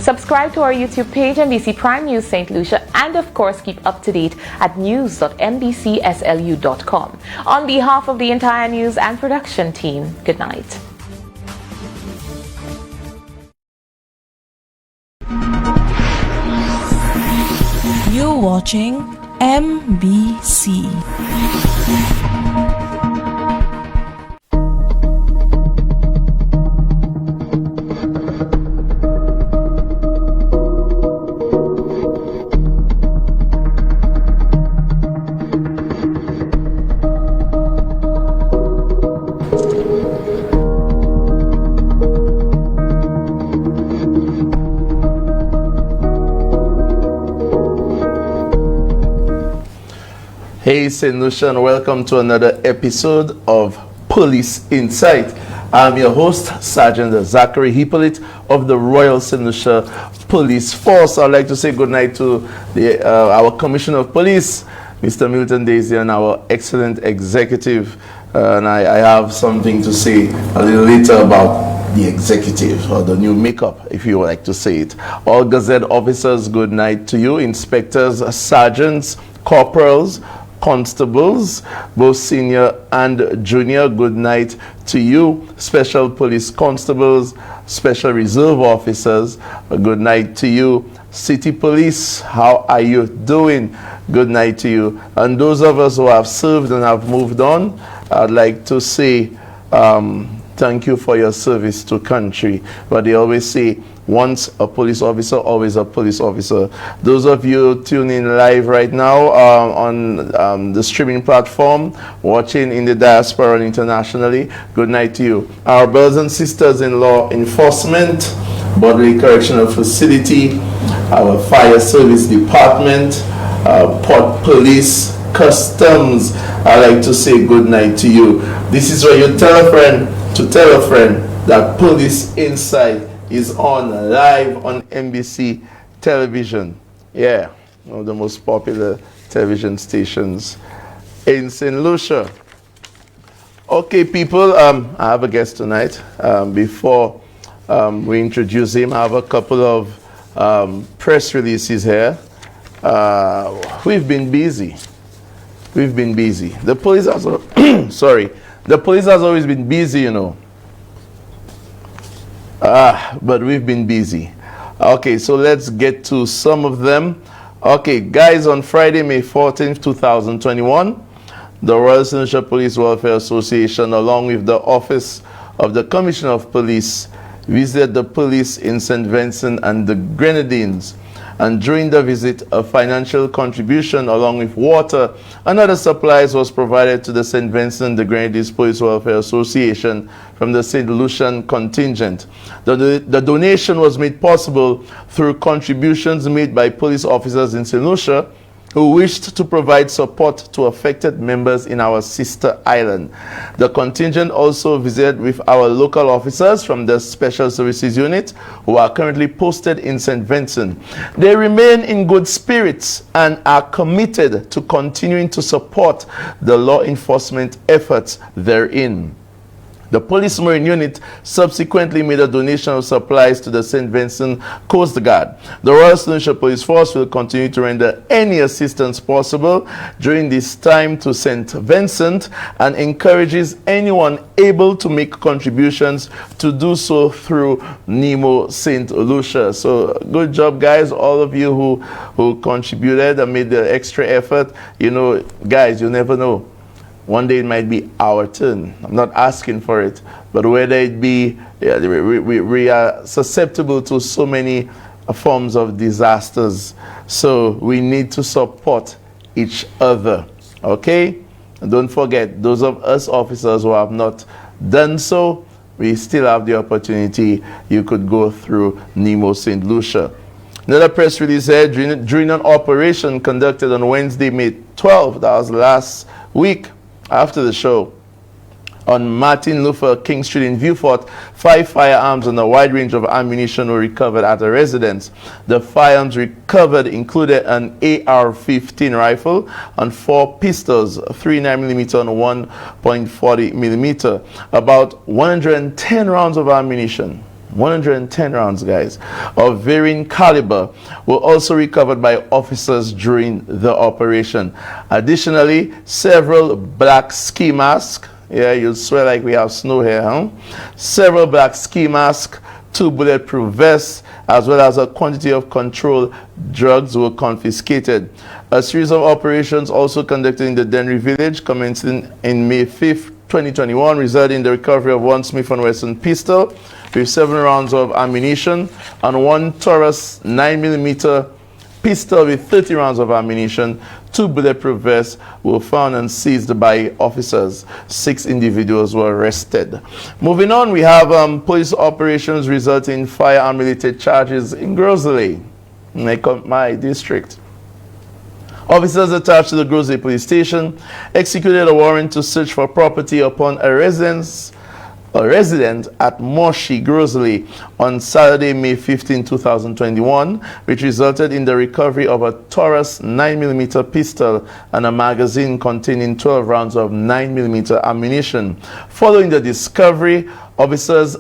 Subscribe to our YouTube page, NBC Prime News St. Lucia, and of course keep up to date at news.nbcslu.com. On behalf of the entire news and production team, good night. You're watching MBC. Hey St. Lucia, and welcome to another episode of Police Insight. I'm your host, Sergeant Zachary Hippolyte of the Royal St. Lucia Police Force. I'd like to say good night to our Commissioner of Police, Mr. Milton Desir, and our excellent executive. And I have something to say a little later about the executive, or the new makeup, if you would like to say it. All Gazette officers, good night to you. Inspectors, sergeants, corporals, constables, both senior and junior, good night to you. Special police constables, special reserve officers, good night to you. City police, how are you doing? Good night to you. And those of us who have served and have moved on, I'd like to say thank you for your service to country. But they always say, once a police officer, always a police officer. Those of you tuning live right now on the streaming platform, watching in the diaspora and internationally, good night to you. Our brothers and sisters in law enforcement, Bodily Correctional Facility, our fire service department, port police, customs, I like to say good night to you. This is where you tell a friend to tell a friend that Police Insight is on live on NBC television. Yeah, one of the most popular television stations in St. Lucia. Okay, people, I have a guest tonight. Before we introduce him, I have a couple of press releases here. We've been busy. The police has, the police has always been busy, you know. But we've been busy. Okay, so let's get to some of them. Okay, guys, on Friday, May 14th, 2021, the Royal St. Lucia Police Welfare Association, along with the Office of the Commissioner of Police, visited the police in St. Vincent and the Grenadines. And during the visit, a financial contribution along with water and other supplies was provided to the St. Vincent the Grenadines Police Welfare Association from the St. Lucian contingent. The donation was made possible through contributions made by police officers in St. Lucia who wished to provide support to affected members in our sister island. The contingent also visited with our local officers from the Special Services Unit who are currently posted in St. Vincent. They remain in good spirits and are committed to continuing to support the law enforcement efforts therein. The Police Marine Unit subsequently made a donation of supplies to the St. Vincent Coast Guard. The Royal St. Lucia Police Force will continue to render any assistance possible during this time to St. Vincent and encourages anyone able to make contributions to do so through Nemo St. Lucia. So good job, guys, all of you who contributed and made the extra effort. You know, guys, you never know. One day it might be our turn. I'm not asking for it, but whether it be, we are susceptible to so many forms of disasters. So we need to support each other, okay? And don't forget, those of us officers who have not done so, we still have the opportunity. You could go through Nemo St. Lucia. Another press release said during an operation conducted on Wednesday, May 12th, that was last week, after the show, on Martin Luther King Street in Viewfort, 5 firearms and a wide range of ammunition were recovered at a residence. The firearms recovered included an AR-15 rifle and 4 pistols, 3 9mm and 1.40mm, about 110 rounds of ammunition. 110 rounds, guys, of varying caliber were also recovered by officers during the operation. Additionally, several black ski masks, yeah, you'll swear like we have snow here, huh? Several black ski masks, 2 bulletproof vests, as well as a quantity of controlled drugs were confiscated. A series of operations also conducted in the Dennery village commencing in May 5th, 2021, resulting in the recovery of 1 Smith & Wesson pistol with 7 rounds of ammunition and 1 Taurus 9mm pistol with 30 rounds of ammunition. 2 bulletproof vests were found and seized by officers. 6 individuals were arrested. Moving on, we have police operations resulting in firearm-related charges in Grosley, my district. Officers attached to the Grosley police station executed a warrant to search for property upon a resident at Moshi, Grosley on Saturday, May 15, 2021, which resulted in the recovery of a Taurus 9mm pistol and a magazine containing 12 rounds of 9mm ammunition. Following the discovery, officers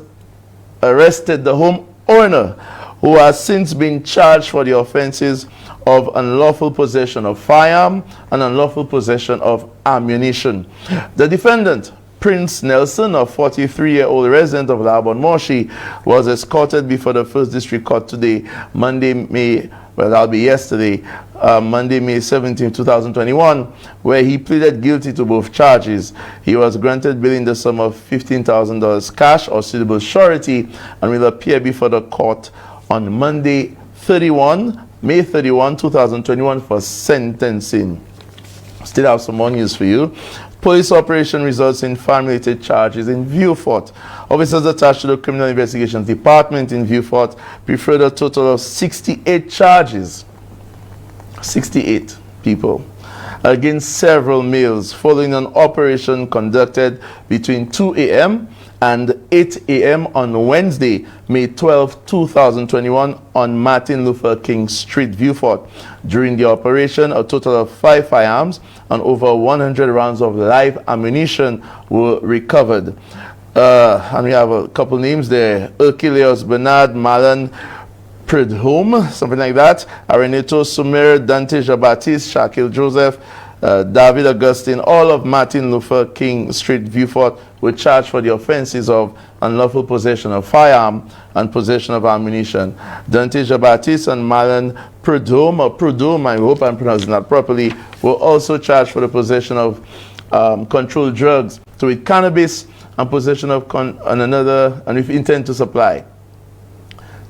arrested the homeowner, who has since been charged for the offenses of unlawful possession of firearm and unlawful possession of ammunition. The defendant, Prince Nelson, a 43-year-old resident of Labon Moshi, was escorted before the 1st District Court today, Monday, May 17, 2021, where he pleaded guilty to both charges. He was granted bail in the sum of $15,000 cash or suitable surety and will appear before the court on Monday, May 31, 2021 for sentencing. Still have some more news for you. Police operation results in farm-related charges in Vieux-Fort. Officers attached to the Criminal Investigations Department in Vieux-Fort preferred a total of 68 charges. 68 people against several males following an operation conducted between 2 a.m. and 8 a.m. on Wednesday, May 12, 2021 on Martin Luther King Street, Vieux-Fort. During the operation, a total of 5 firearms and over 100 rounds of live ammunition were recovered. And we have a couple names there: Herculeus Bernard, Malan Prudhomme, something like that, Areneto Sumer, Dante Jean-Baptiste, Shaquille Joseph, David Augustine, all of Martin Luther King Street, Vieux-Fort, were charged for the offenses of unlawful possession of firearm and possession of ammunition. Dante Jean-Baptiste and Malan Prudhomme, I hope I'm pronouncing that properly, were also charged for the possession of controlled drugs, to with cannabis and possession of and with intent to supply.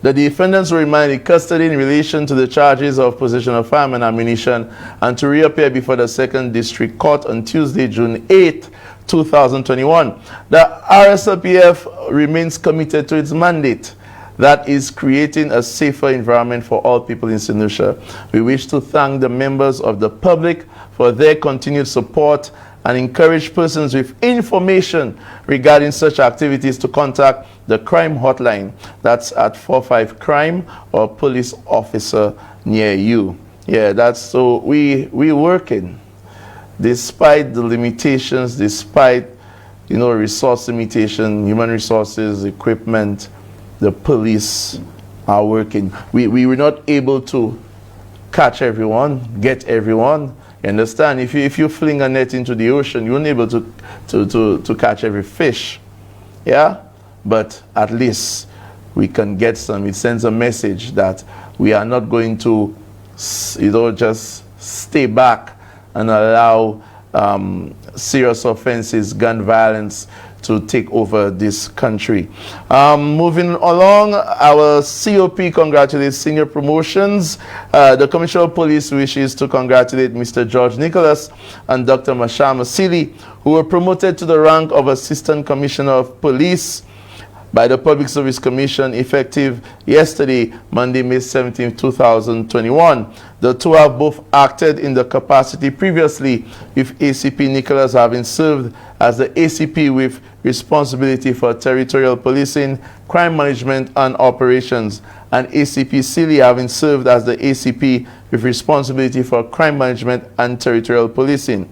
The defendants were remanded in custody in relation to the charges of possession of firearm and ammunition and to reappear before the 2nd District Court on Tuesday, June 8, 2021. The RSLPF remains committed to its mandate, that is creating a safer environment for all people in St. Lucia. We wish to thank the members of the public for their continued support and encourage persons with information regarding such activities to contact the crime hotline. That's at 45 Crime or police officer near you. Yeah, that's so we working despite the limitations, despite resource limitation, human resources, equipment. The police are working. We were not able to catch everyone, get everyone. You understand? If you fling a net into the ocean, you're not able to catch every fish. Yeah? But at least we can get some. It sends a message that we are not going to, just stay back and allow serious offenses, gun violence, to take over this country. Moving along, our COP congratulates senior promotions. The Commissioner of Police wishes to congratulate Mr. George Nicholas and Dr. Mashama Sili, who were promoted to the rank of Assistant Commissioner of Police by the Public Service Commission effective yesterday, Monday, May 17, 2021. The two have both acted in the capacity previously, with ACP Nicholas having served as the ACP with responsibility for territorial policing, crime management, and operations, and ACP Sili having served as the ACP with responsibility for crime management and territorial policing.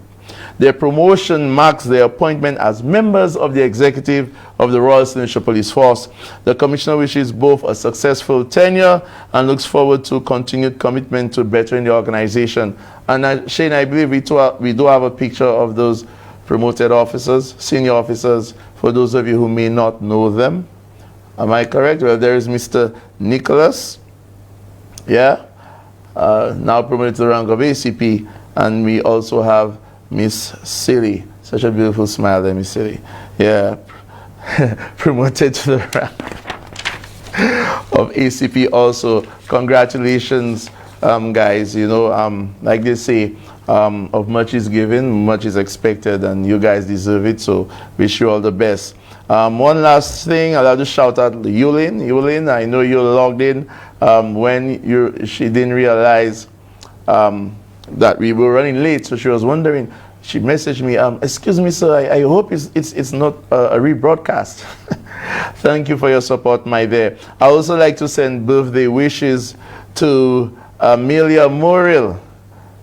Their promotion marks their appointment as members of the executive of the Royal St. Lucia Police Force. The Commissioner wishes both a successful tenure and looks forward to continued commitment to bettering the organization. And Shane, I believe we do have a picture of those promoted officers, senior officers, for those of you who may not know them. Am I correct? Well, there is Mr. Nicholas, yeah, now promoted to the rank of ACP, and we also have Miss Silly. Such a beautiful smile there, Miss Silly. Yeah, promoted to the rank of ACP also. Congratulations, guys. You know, like they say, of much is given, much is expected, and you guys deserve it, so wish you all the best. One last thing, I'd like to shout out Yulin. Yulin, I know you logged in when she didn't realize that we were running late, so she was wondering. She messaged me, excuse me, sir, I hope it's not a rebroadcast. Thank you for your support, my dear. I also like to send birthday wishes to Amelia Morrill.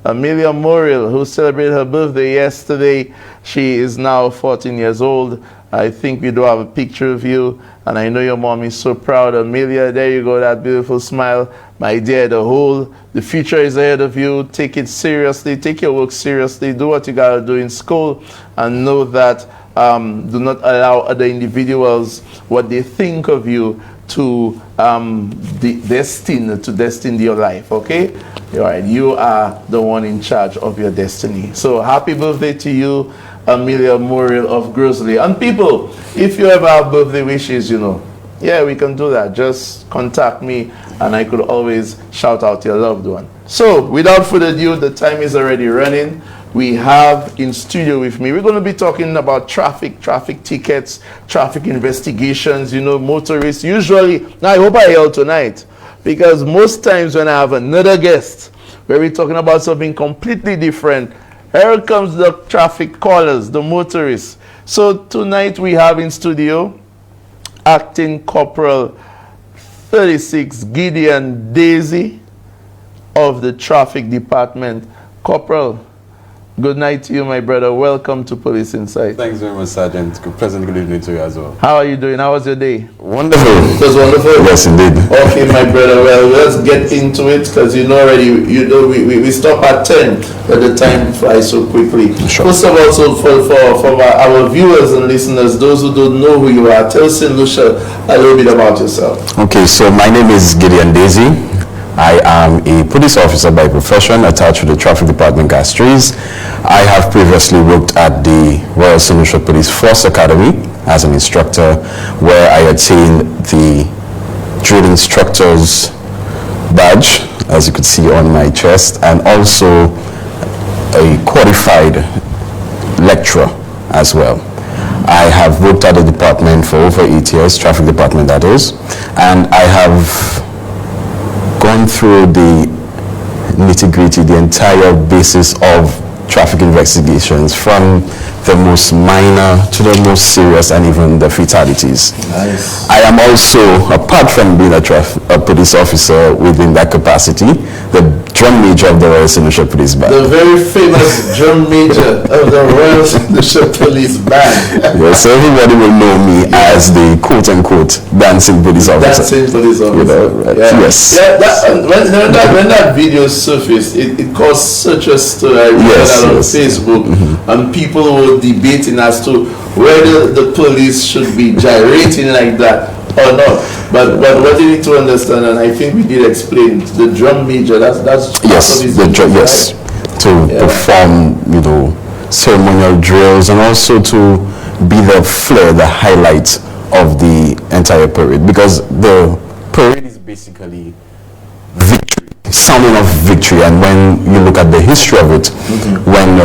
Amelia Morrill, who celebrated her birthday yesterday. She is now 14 years old. I think we do have a picture of you, and I know your mom is so proud. Amelia, there you go, that beautiful smile. My dear, the future is ahead of you. Take it seriously. Take your work seriously. Do what you got to do in school, and know that do not allow other individuals, what they think of you, to destine your life, okay? All right, you are the one in charge of your destiny. So happy birthday to you, Amelia Muriel of Grosley. And people, if you ever have birthday wishes, you know, yeah, we can do that. Just contact me and I could always shout out your loved one. So without further ado, the time is already running. We have in studio with me, we're going to be talking about traffic tickets, traffic investigations, you know, motorists. Usually, now I hope I yell tonight, because most times when I have another guest, where we're talking about something completely different, here comes the traffic callers, the motorists. So tonight we have in studio, Acting Corporal 36 Gideon Desir of the Traffic Department. Corporal, good night to you, my brother. Welcome to Police Insight. Thanks very much, Sergeant. Pleasant good evening to you as well. How are you doing? How was your day? Wonderful. It was wonderful? Yes, indeed. Okay, my brother. Well, let's get into it, because you know already, you know, we stop at 10, but the time flies so quickly. Sure. First of all, so for our viewers and listeners, those who don't know who you are, tell St. Lucia a little bit about yourself. Okay, so my name is Gideon Desir. I am a police officer by profession attached to the Traffic Department Castries. I have previously worked at the Royal St. Lucia Police Force Academy as an instructor, where I attained the drill instructor's badge, as you could see on my chest, and also a qualified lecturer as well. I have worked at the department for over 8 years, Traffic Department that is, and I have gone through the nitty-gritty, the entire basis of traffic investigations, from the most minor to the most serious, and even the fatalities. Nice. I am also, apart from being a police officer within that capacity, the drum major of the Royal St. Lucia Police Band. The very famous drum major of the Royal St. Lucia Police Band. Yes, everybody will know me as the quote-unquote dancing police officer. Dancing police officer. You know, right? Yeah. Yes. Yeah, when that video surfaced, it caused such a stir. I read that on Facebook, and people were debating as to whether the police should be gyrating like that or not. But what you need to understand, and I think we did explain, the drum major, that's yes, the drum, yes, to perform, you know, ceremonial drills, and also to be the flair, the highlight of the entire parade, because the parade is basically victory, sounding of victory. And when you look at the history of it, when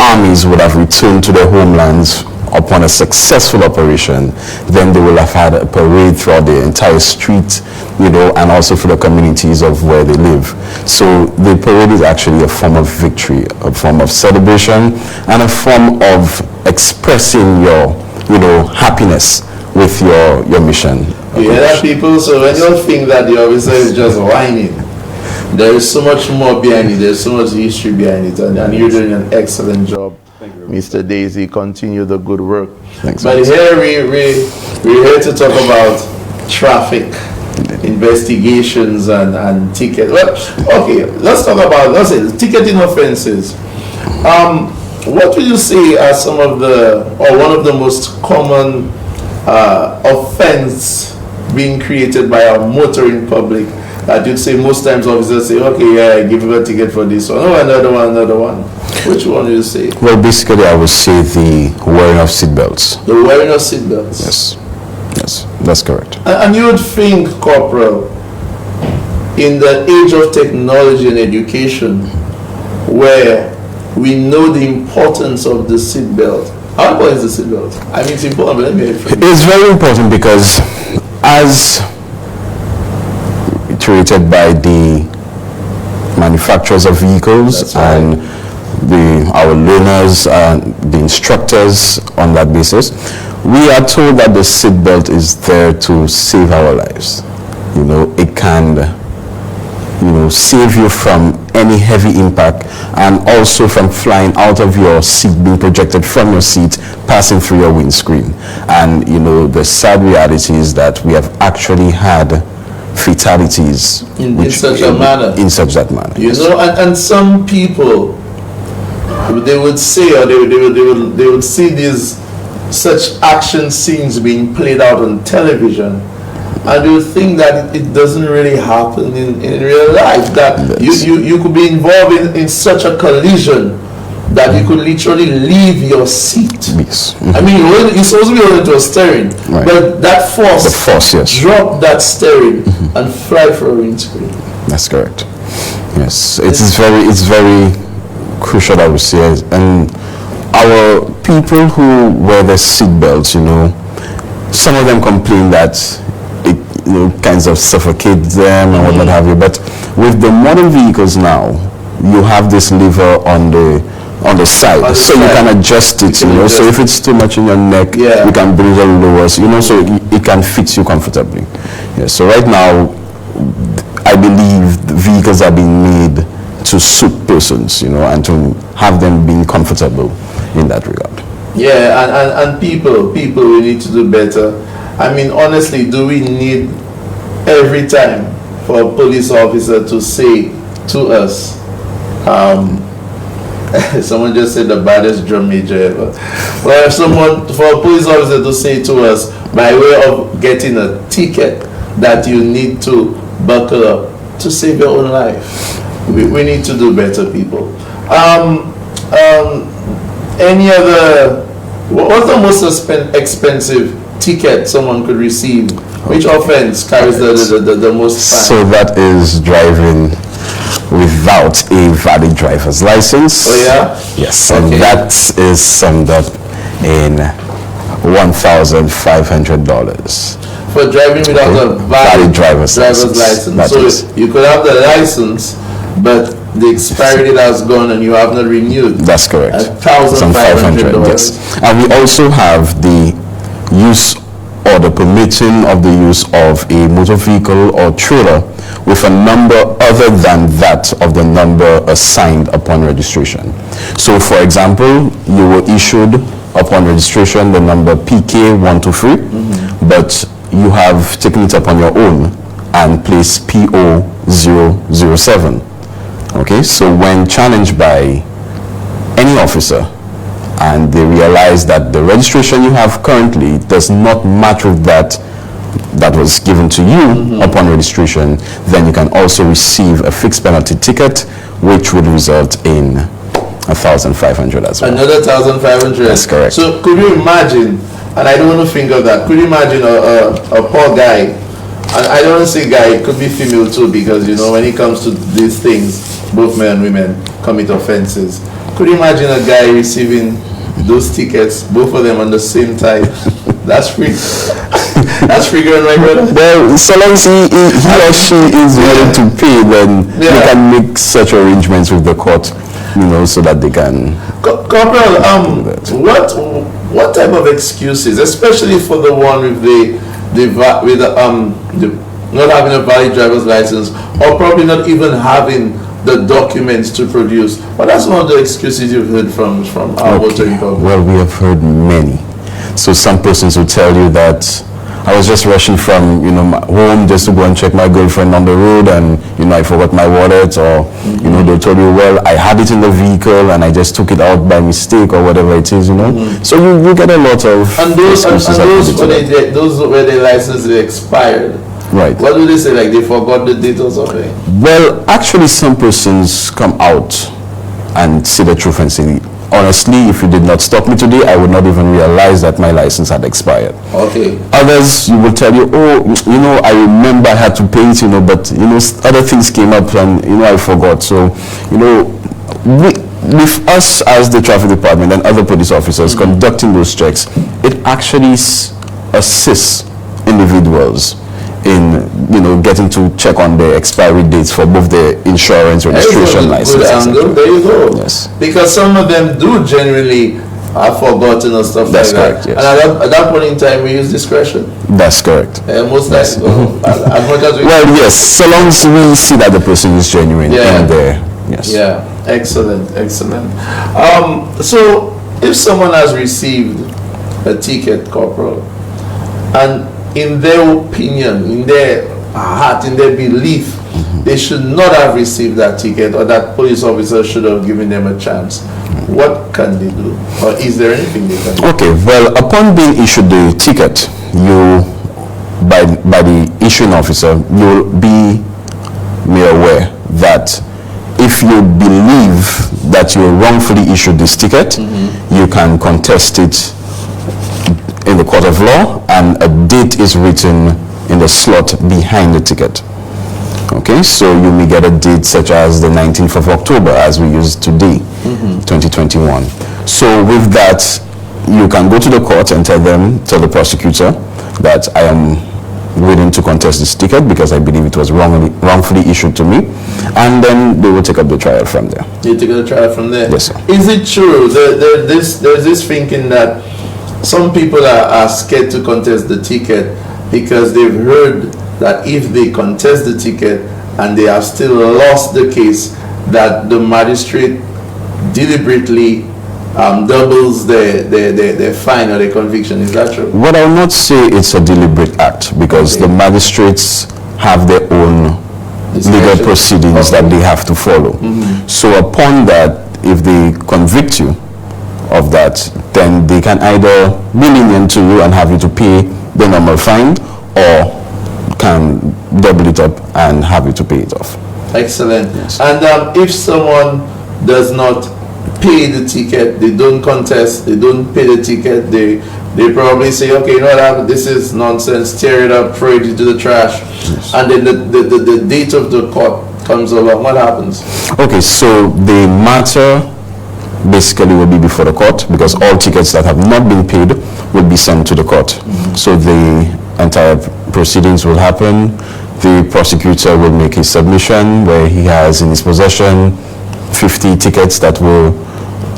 armies would have returned to their homelands upon a successful operation, then they will have had a parade throughout the entire street, you know, and also for the communities of where they live. So the parade is actually a form of victory, a form of celebration, and a form of expressing your, you know, happiness with your mission. You hear that, people? So when you think that the officer is just whining, There is so much more behind it. There's so much history behind it, and you're doing an excellent job, Mr. Daisy. Continue the good work. Thanks. But here we're here to talk about traffic investigations and tickets. Well, okay, let's talk about, let's say, ticketing offenses. What would you say are some of the, or one of the most common offense being created by our motoring public that you'd say most times officers say, okay, yeah, give you a ticket for this one, oh, another one. Which one do you say? Well, basically, I would say the wearing of seatbelts. The wearing of seatbelts? Yes. Yes, that's correct. And you would think, Corporal, in the age of technology and education, where we know the importance of the seatbelt. How important is the seatbelt? I mean, it's important, but let me explain. It's very important because as iterated by the manufacturers of vehicles and our learners and the instructors on that basis, we are told that the seatbelt is there to save our lives. You know, it can, save you from any heavy impact and also from flying out of your seat, being projected from your seat, passing through your windscreen. And, the sad reality is that we have actually had fatalities in such a manner. In such that manner. And some people, they would say, or they would see these such action scenes being played out on television, and you think that it doesn't really happen in real life, that you could be involved in such a collision that you could literally leave your seat. Yes. I mean, you're supposed to be holding to a steering, right, but that force, yes, drop that steering and fly for a windscreen. That's correct. Yes, it's very crucial, I would say. And our people who wear the seat belts, some of them complain that it kinds of suffocates them and what have you. But with the modern vehicles now, you have this lever on the side, so you can adjust it. So if it's too much in your neck, you can bring it lower. So it can fit you comfortably. Yeah. So right now, I believe the vehicles are being made to suit persons, and to have them being comfortable in that regard. Yeah, and people, we need to do better. I mean, honestly, do we need every time for a police officer to say to us, someone just said the baddest drum major ever. Well, for a police officer to say to us, by way of getting a ticket, that you need to buckle up to save your own life. We need to do better, people. Any other, what's the most expensive ticket someone could receive? Which offense carries the most fine? So that is driving without a valid driver's license. Oh yeah? Yes, and that is summed up in $1,500. For driving without a valid driver's license. So you could have the license, but the expiry date has gone and you have not renewed. That's correct. $1,500. Yes. And we also have the use or the permitting of the use of a motor vehicle or trailer with a number other than that of the number assigned upon registration. So for example, you were issued upon registration the number PK123, but you have taken it upon your own and placed PO007. Okay, so when challenged by any officer and they realize that the registration you have currently does not match with that was given to you upon registration, then you can also receive a fixed penalty ticket, which would result in $1,500 as well. Another $1,500. That's correct. So could you imagine, and I don't want to think of that, could you imagine a poor guy, and I don't want to say guy, it could be female too, because when it comes to these things, both men and women commit offenses. Could you imagine a guy receiving those tickets, both of them on the same time? That's free. That's free going, my brother. Well, so long as he or she is willing to pay, then you can make such arrangements with the court, so that they can. Corporal, what type of excuses, especially for the one with the not having a valid driver's license, or probably not even having the documents to produce. But that's one of the excuses you've heard from our motoring public. Well, we have heard many. So some persons will tell you that I was just rushing from, my home just to go and check my girlfriend on the road, and, I forgot my wallet, or, they'll tell you, well, I had it in the vehicle and I just took it out by mistake, or whatever it is, So you get a lot of those where their license is expired. Right. What do they say? Like they forgot the date or something? Well, actually, some persons come out and say the truth and say, honestly, if you did not stop me today, I would not even realize that my license had expired. Okay. Others, you will tell you, I remember I had to pay it, but, other things came up and, I forgot. So, with us as the traffic department and other police officers conducting those checks, it actually assists individuals in getting to check on the expiry dates for both the insurance, registration, license. There you go. Yes. Because some of them do genuinely have forgotten or stuff That's like correct, that. yes. And at that point in time, we use discretion. That's correct. Most times, as much as we. Well, yes, so long as we see that the person is genuine in there. Yes. Yeah. Excellent. So, if someone has received a ticket, Corporal, and in their opinion, in their heart, in their belief, they should not have received that ticket, or that police officer should have given them a chance, what can they do? Or is there anything they can do? Okay, well, upon being issued the ticket, by the issuing officer, you'll be made aware that if you believe that you wrongfully issued this ticket, you can contest it in the court of law, and a date is written in the slot behind the ticket. Okay, so you may get a date such as the 19th of October, as we use today, 2021. So with that, you can go to the court and tell the prosecutor that I am willing to contest this ticket because I believe it was wrongfully issued to me, and then they will take up the trial from there. You take up the trial from there? Yes, sir. Is it true? There's this thinking that some people are scared to contest the ticket because they've heard that if they contest the ticket and they have still lost the case, that the magistrate deliberately doubles their fine or their conviction. Is that true? Well, I will not say it's a deliberate act, because the magistrates have their own legal proceedings that they have to follow. So upon that, if they convict you of that, then they can either be lenient to you and have you to pay the normal fine, or can double it up and have you to pay it off. Excellent. Yes. And if someone does not pay the ticket, they don't contest, they don't pay the ticket, they probably say, okay, you know what, this is nonsense, tear it up, throw it into the trash. Yes. And then the date of the court comes along. What happens? Okay, so the matter basically will be before the court, because all tickets that have not been paid will be sent to the court. So the entire proceedings will happen. The prosecutor will make his submission where he has in his possession 50 tickets that were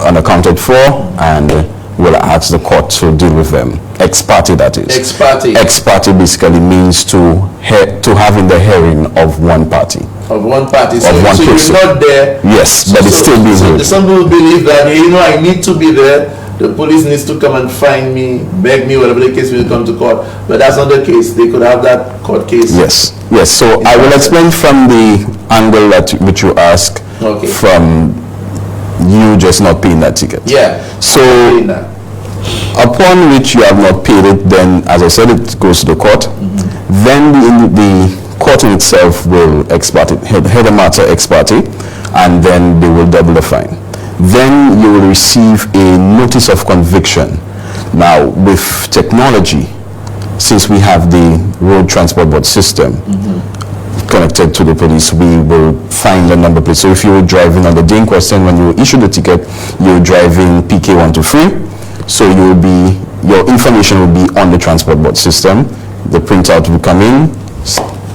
unaccounted for, and will ask the court to deal with them. Ex parte, that is. Ex parte. Ex parte basically means to have in the hearing of one party. Of one party. So, so you're not there. Yes, but it's still being heard. Some people believe that, I need to be there. The police needs to come and find me, beg me, whatever the case will come to court. But that's not the case. They could have that court case. Yes. Yes. So I will explain from the angle which you ask, from you just not paying that ticket. Yeah. So upon which you have not paid it, then, as I said, it goes to the court. Then the court in itself will hear the matter ex parte, and then they will double the fine. Then you will receive a notice of conviction. Now, with technology, since we have the road transport board system connected to the police, we will find the number plate. So if you were driving on the day in question, when you issue the ticket, you're driving PK123, so your information will be on the transport board system. The printout will come in,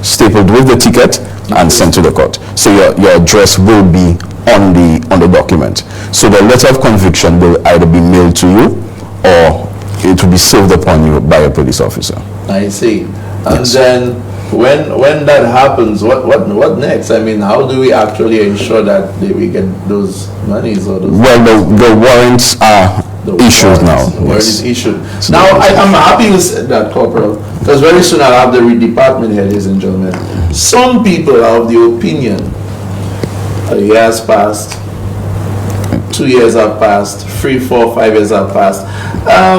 stapled with the ticket, and sent to the court. So your address will be on the document. So the letter of conviction will either be mailed to you, or it will be served upon you by a police officer. I see. And then when that happens, what next? I mean, how do we actually ensure that we get those monies or those? Well, the warrants are issued now. The warrant is issued. Now, I'm happy you said that, Corporal, because very soon I'll have the department here, ladies and gentlemen. Some people are of the opinion a year has passed, 2 years have passed, 3, 4, 5 years have passed.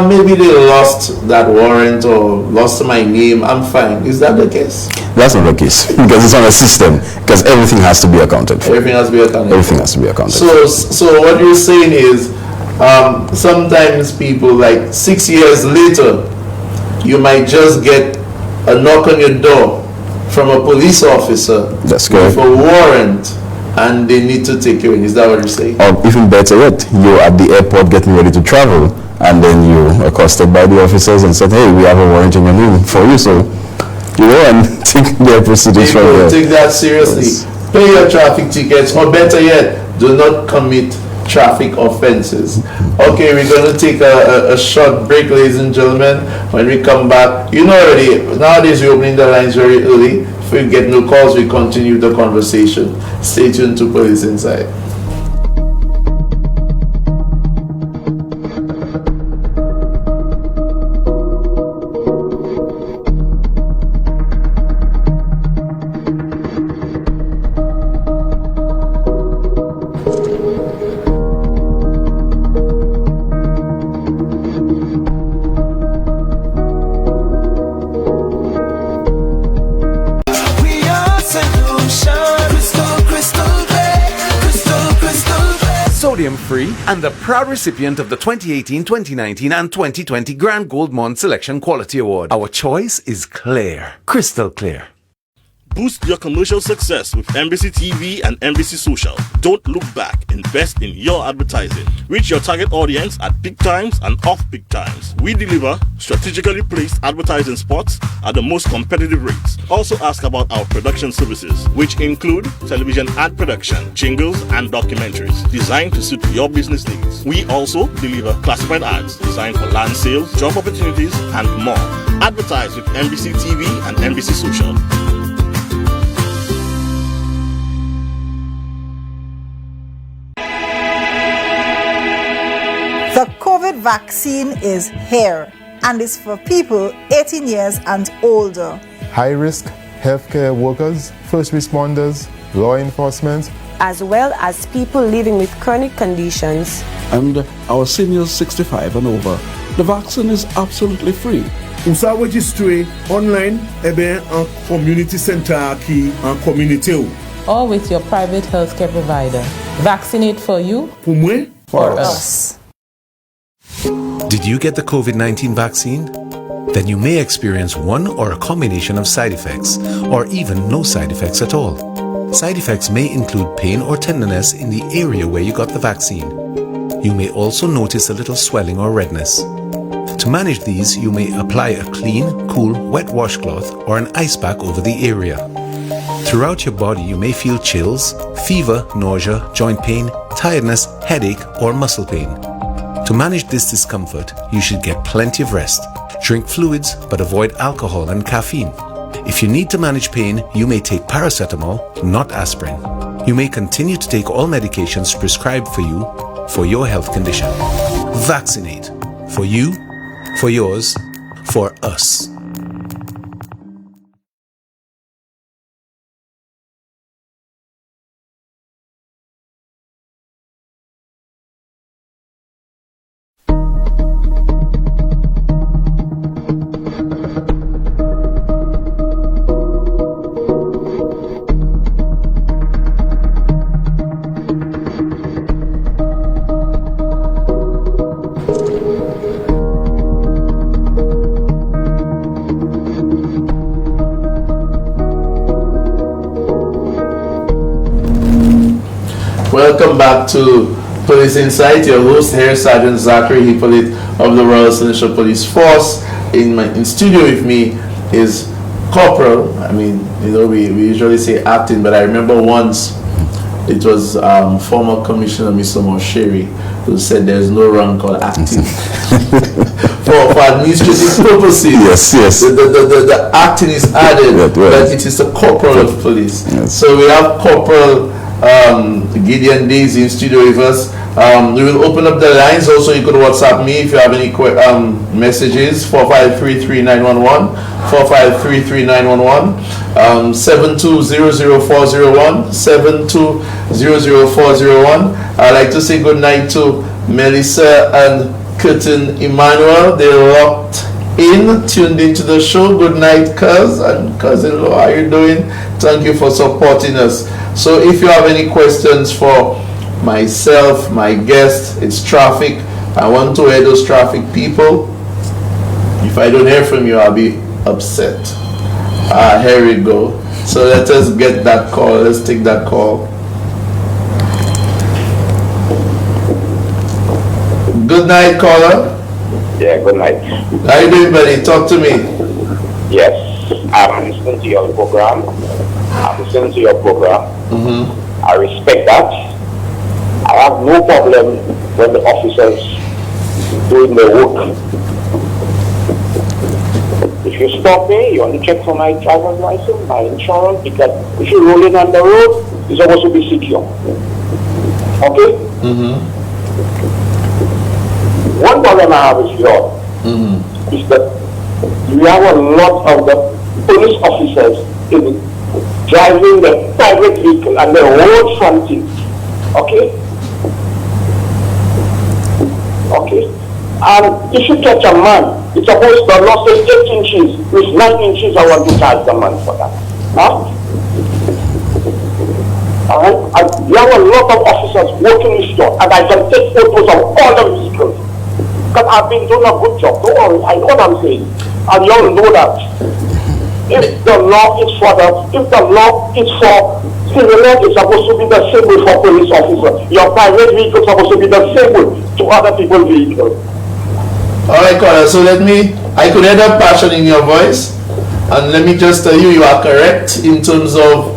Maybe they lost that warrant or lost my name. I'm fine. Is that the case? That's not the case, because it's on a system, because everything has to be accounted for. Everything has to be accounted Everything for. has to be accounted So what you're saying is, sometimes people, like 6 years later, you might just get a knock on your door from a police officer. That's correct. With a warrant, and they need to take you in. Is that what you're saying? Or even better yet, you're at the airport getting ready to travel, and then you're accosted by the officers and said, hey, we have a warrant in your name for you, so you go and take their proceedings from there. Take that seriously. Yes. Pay your traffic tickets, or better yet, do not commit traffic offenses. Okay, we're going to take a short break, ladies and gentlemen. When we come back, you know already, nowadays we're opening the lines very early. If we get no calls, we continue the conversation. Stay tuned to Police Insight. Free and the proud recipient of the 2018, 2019 and 2020 Grand Gold Mond Selection Quality Award. Our choice is clear, crystal clear. Boost your commercial success with MBC TV and MBC Social. Don't look back. Invest in your advertising. Reach your target audience at peak times and off-peak times. We deliver strategically placed advertising spots at the most competitive rates. Also ask about our production services, which include television ad production, jingles, and documentaries designed to suit your business needs. We also deliver classified ads designed for land sales, job opportunities, and more. Advertise with MBC TV and MBC Social. The COVID vaccine is here and is for people 18 years and older. High-risk healthcare workers, first responders, law enforcement, as well as people living with chronic conditions. And our seniors 65 and over. The vaccine is absolutely free. Vous sa registre online en community center qui en community or with your private healthcare provider. Vaccinate for you. Pour moi. For us. Did you get the COVID-19 vaccine? Then you may experience one or a combination of side effects, or even no side effects at all. Side effects may include pain or tenderness in the area where you got the vaccine. You may also notice a little swelling or redness. To manage these, you may apply a clean, cool, wet washcloth or an ice pack over the area. Throughout your body, you may feel chills, fever, nausea, joint pain, tiredness, headache, or muscle pain. To manage this discomfort, you should get plenty of rest. Drink fluids, but avoid alcohol and caffeine. If you need to manage pain, you may take paracetamol, not aspirin. You may continue to take all medications prescribed for you for your health condition. Vaccinate. For you, for yours, for us. Welcome back to Police Insight. Your host here, Sergeant Zachary Hippolyte of the Royal Seneschal Police Force. In studio with me is Corporal. I mean, you know, we usually say acting, but I remember once it was former Commissioner Mr. Mosheri who said there's no rank called acting. for administrative purposes. Yes. The acting is added, but it is the corporal of police. Yes. So we have Corporal Gideon Desir in studio with us. We will open up the lines. Also, you could WhatsApp me if you have any messages. 4533911, 4533911, 7200401, 7200401. I'd like to say good night to Melissa and Curtin Emmanuel. They're locked in, tuned into the show. Good night, cuz and cousin-in-law. How are you doing? Thank you for supporting us. So if you have any questions for myself, my guest, it's traffic. I want to hear those traffic people. If I don't hear from you, I'll be upset. Here we go. So let us get that call. Let's take that call. Good night, caller. Yeah, good night. How you doing, buddy? Talk to me. Yes, I'm listening to your program. I respect that. I have no problem when the officers doing their work. If you stop me, you want to check for my driver's license, my insurance, because if you're rolling on the road, it's supposed to be secure. Okay? One problem I have is is that we have a lot of the police officers driving the private vehicle and the road fronting. Okay? Okay? And if you catch a man, it's supposed to lost 8 inches, with 9 inches, I want to charge the man for that. Huh? Alright? We have a lot of officers working in store, and I can take photos of all the vehicles. Because I've been doing a good job. Don't worry, I know what I'm saying. And you all know that. If the law is for civilians, it's supposed to be the same way for police officers. Your private vehicle is supposed to be the same way to other people's vehicles. Alright, caller, so I could hear that passion in your voice, and let me just tell you, you are correct in terms of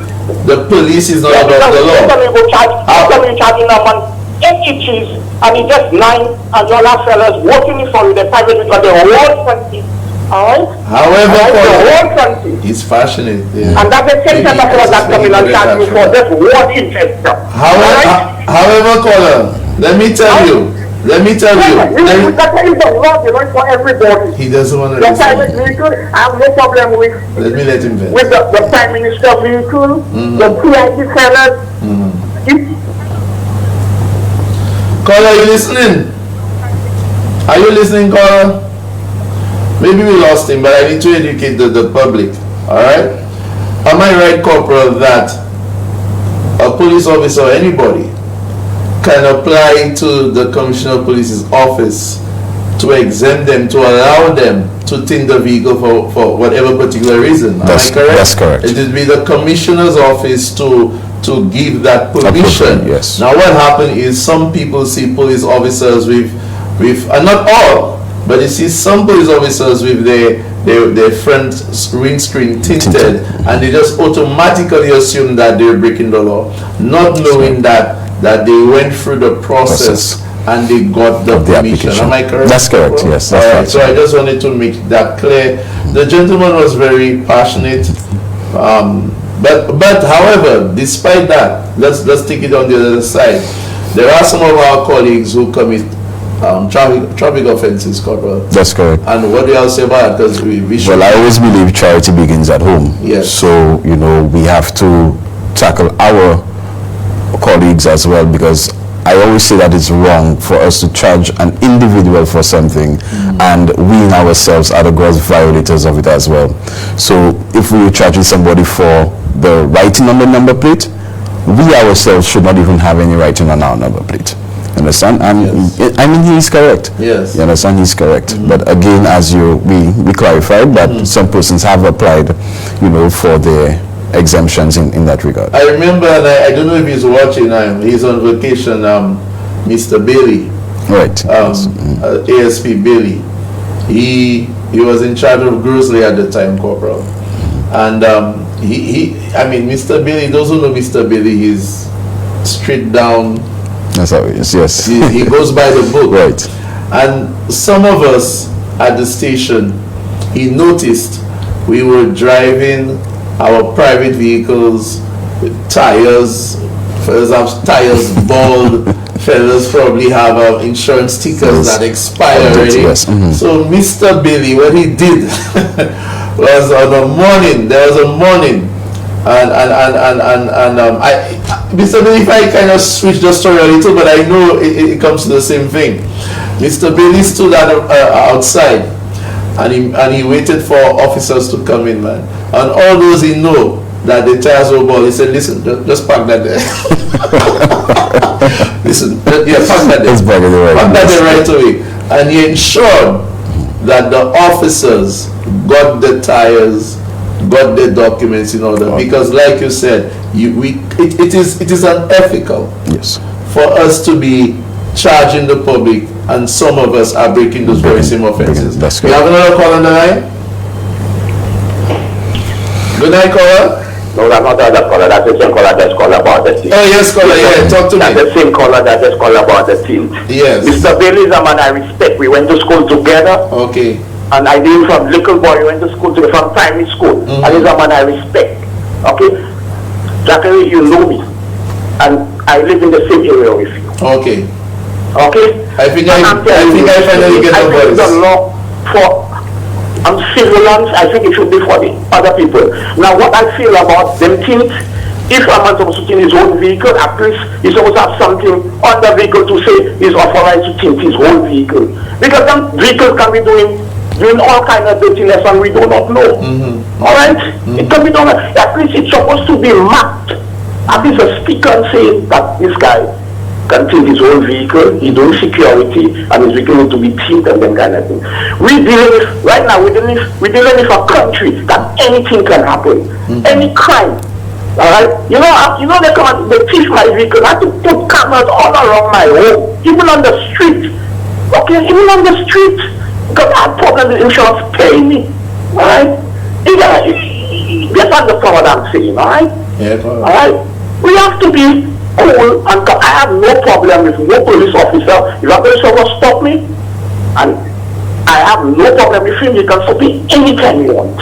the police is not about the law. How come you charging a man 8 inches and he just 9 and the other fellas working for the private vehicle, the whole country? Alright? However, he's passionate. Yeah. And that's the same type of fellas that come in and charge you for just one investor. However, caller, let me tell you. That's for everybody. He doesn't want to the private vehicle, I have no problem with. Let me let him vent. With the Prime Minister vehicle, the VIP fellas. Caller, are you listening? Are you listening, caller? Maybe we lost him, but I need to educate the public. Alright? Am I right, Corporal, that a police officer or anybody can apply to the Commissioner of Police's office to exempt them, to allow them to tint the vehicle for whatever particular reason? Am I correct? That's correct. It would be the Commissioner's office to give that permission. Yes. Now what happened is some people see police officers with not all, but you see some police officers with their front windscreen tinted, and they just automatically assume that they're breaking the law, not knowing that they went through the process and they got the permission. Am I correct? That's correct, yes. All right, so I just wanted to make that clear. The gentleman was very passionate. But however, despite that, let's take it on the other side. There are some of our colleagues who commit traffic offenses, Corporal. That's correct. And what do you all say about it? Because we should. Well, I always believe charity begins at home. Yes. So, we have to tackle our colleagues as well, because I always say that it's wrong for us to charge an individual for something and we ourselves are the gross violators of it as well. So if we are charging somebody for the writing on the number plate, we ourselves should not even have any writing on our number plate. You understand? And I mean, he's correct. Yes. You understand? He's correct. But again, as we clarified that some persons have applied, for their exemptions in that regard. I remember, and I don't know if he's watching, he's on vacation, Mr. Bailey. Right. ASP Bailey. He was in charge of Grocery at the time, Corporal. And Mr. Bailey, those who know Mr. Bailey, he's straight down. That's how it is, yes. He goes by the book. Right. And some of us at the station, he noticed we were driving our private vehicles with tires. Fellas have tires bald. Fellas probably have insurance stickers that expire already. Yes. So Mr. Billy, what he did was on a morning, there was a morning, and Mr. Billy, if I kind of switch the story a little, but I know it comes to the same thing. Mr. Billy stood outside, and he waited for officers to come in, man. And all those he know that the tires were bald, he said, listen, just park that there. Listen, yeah, park that there. Park that there right away. And he ensured that the officers got the tires, got the documents in order. Because like you said, it is unethical for us to be charging the public, and some of us are breaking those very same offenses. We have another call on the line. Good night, caller. No, that's not the other caller. That's the same caller that's called about the team. Oh, yes, caller. Yeah, talk to me. That's the same caller that just called about the team. Yes. Mr. Bailey is a man I respect. We went to school together. Okay. And I knew from little boy, we went to school together, from primary school. And he's a man I respect. Okay? Zachary, you know me. And I live in the same area with you. Okay. Okay? I think I finally get the voice. The law for civilians, I think it should be for the other people. Now, what I feel about them things, if a man supposed to tint his own vehicle, at least he's supposed to have something on the vehicle to say he's authorized to tint his whole vehicle. Because some vehicles can be doing all kinds of dirtiness and we do not know. Alright? It can be done. At least it's supposed to be marked. At least a sticker saying that this guy can tint his own vehicle, he's doing security, and his vehicle need to be tinted and them kind of thing. Right now, we're dealing with a country that anything can happen. Any crime. Alright? You know they come and they thief my vehicle. I have to put cameras all around my home, even on the street. Okay, even on the street. Because I have problems with insurance paying me. Alright? You understand what I'm saying, alright? Yeah, alright? We have to be cool, and I have no problem with no police officer. If a police officer stop me, and I have no problem with him, you can stop me anytime you want.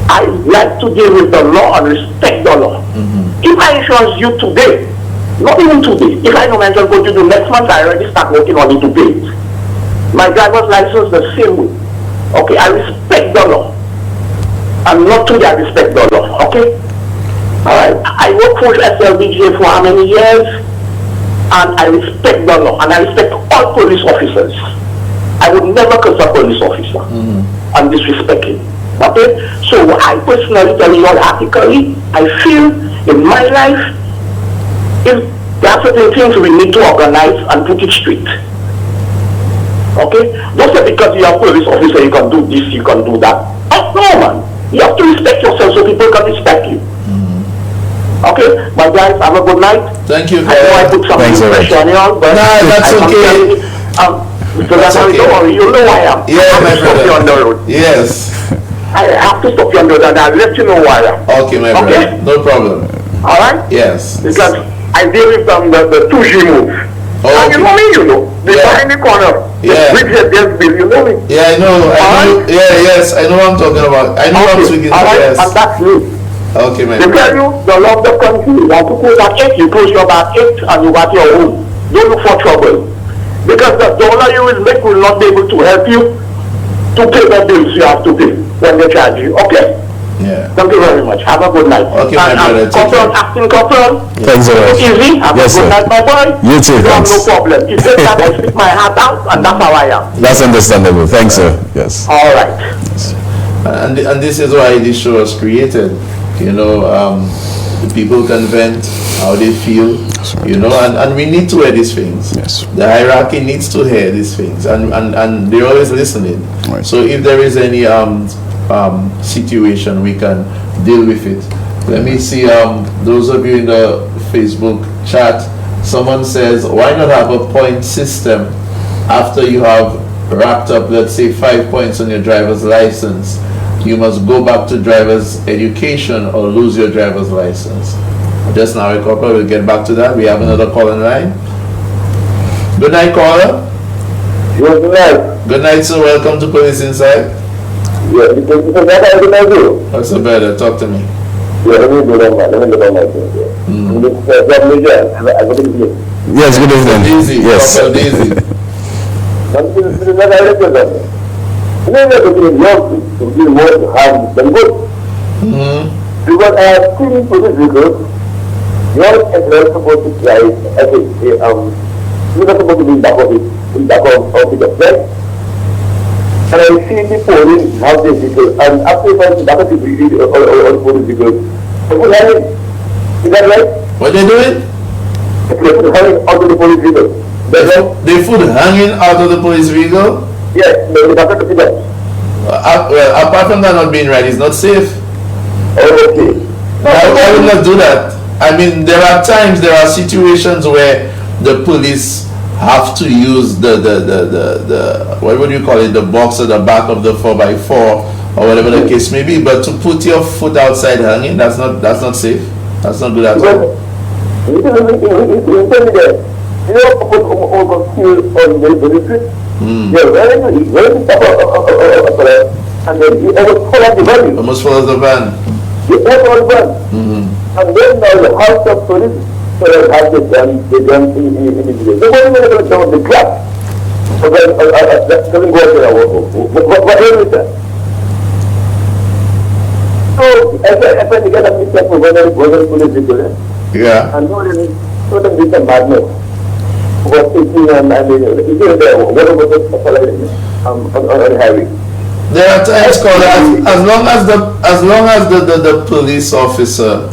I like to deal with the law and respect the law. If I insurance you today, not even today, if I know my insurance going to do next month, I already start working on it to pay it. My driver's license the same way. Okay, I respect the law. And not today I respect the law. Okay? Alright, I work for SLBJ for how many years, and I respect the law, and I respect all police officers. I would never curse a police officer and disrespect him. Okay? So I personally tell you all ethically, I feel in my life, if there are certain things we need to organize and put it straight. Okay? Don't say because you are a police officer you can do this, you can do that. No, man. You have to respect yourself so people can respect you. Okay, my guys, have a good night. Thank you. I know I put some pressure on you, but that's okay. Because don't worry, you know I am. Yeah, my brother. Stop you on the road. Yes. I have to stop you on the road and I'll let you know why I am. Okay, my brother. No problem. Alright? Yes. Because I deal with the 2G move. Oh, and you know me, you know. They're behind the corner. Yeah. You know me. Yeah, I know. Yes, I know what I'm talking about. I know what I'm speaking about. Yes. And that's me. Okay, man. They tell you, the love the country, you want to close at 8, you close your bar at 8 and you got your home. Don't look for trouble. Because the dollar you will make will not be able to help you to pay the bills you have to pay when they charge you. Okay? Yeah. Thank you very much. Have a good night. Okay, my brother. Acting couple. Thanks a lot. Easy. Have a good night, my boy. You too, thanks. No problem. It's just that I stick my heart out and that's how I am. That's understandable. Thanks, sir. Yes. All right. Yes. And this is why this show was created. You know, the people can vent how they feel, you know, and we need to hear these things. Yes. The hierarchy needs to hear these things, and they're always listening. Right. So if there is any situation, we can deal with it. Let me see, those of you in the Facebook chat, someone says, why not have a point system after you have racked up, let's say, 5 points on your driver's license? You must go back to driver's education or lose your driver's license. Just now, a couple will get back to that. We have another call on the line. Good night, caller. Good night. Good night, sir. Welcome to Police Inside. Yeah, because that I can do. What's the better? Talk to me. Yeah, let me go down my thing. Yes, good evening. Easy. Yes. Easy. Because I have seen police vehicles, you're not supposed to drive, you're not supposed to be back of it, the right? And I see the police have this vehicle, and after I see back of the police vehicle, they put hanging. Is that right? What they doing? They put hanging out of the police vehicle. They put hanging out of the police vehicle? Yes, the back of the vehicle. Well, apart from that not being right, it's not safe. Okay. I would not do that. I mean, there are situations where the police have to use the what would you call it, the box at the back of the 4x4 or whatever the case may be. But to put your foot outside hanging, that's not safe. That's not good at all. And then you almost fall off the van. Almost fall off the van. You fall off the van. And then now the house of police has the gun in the video. The one who is down the clock. So then, doesn't go there. What is that? So, I find the guy that Mr. Governor was a police vehicle. Yeah. And no, then, so then this is a madness. Was taking and one of the on the highway. There are times called as long as the police officer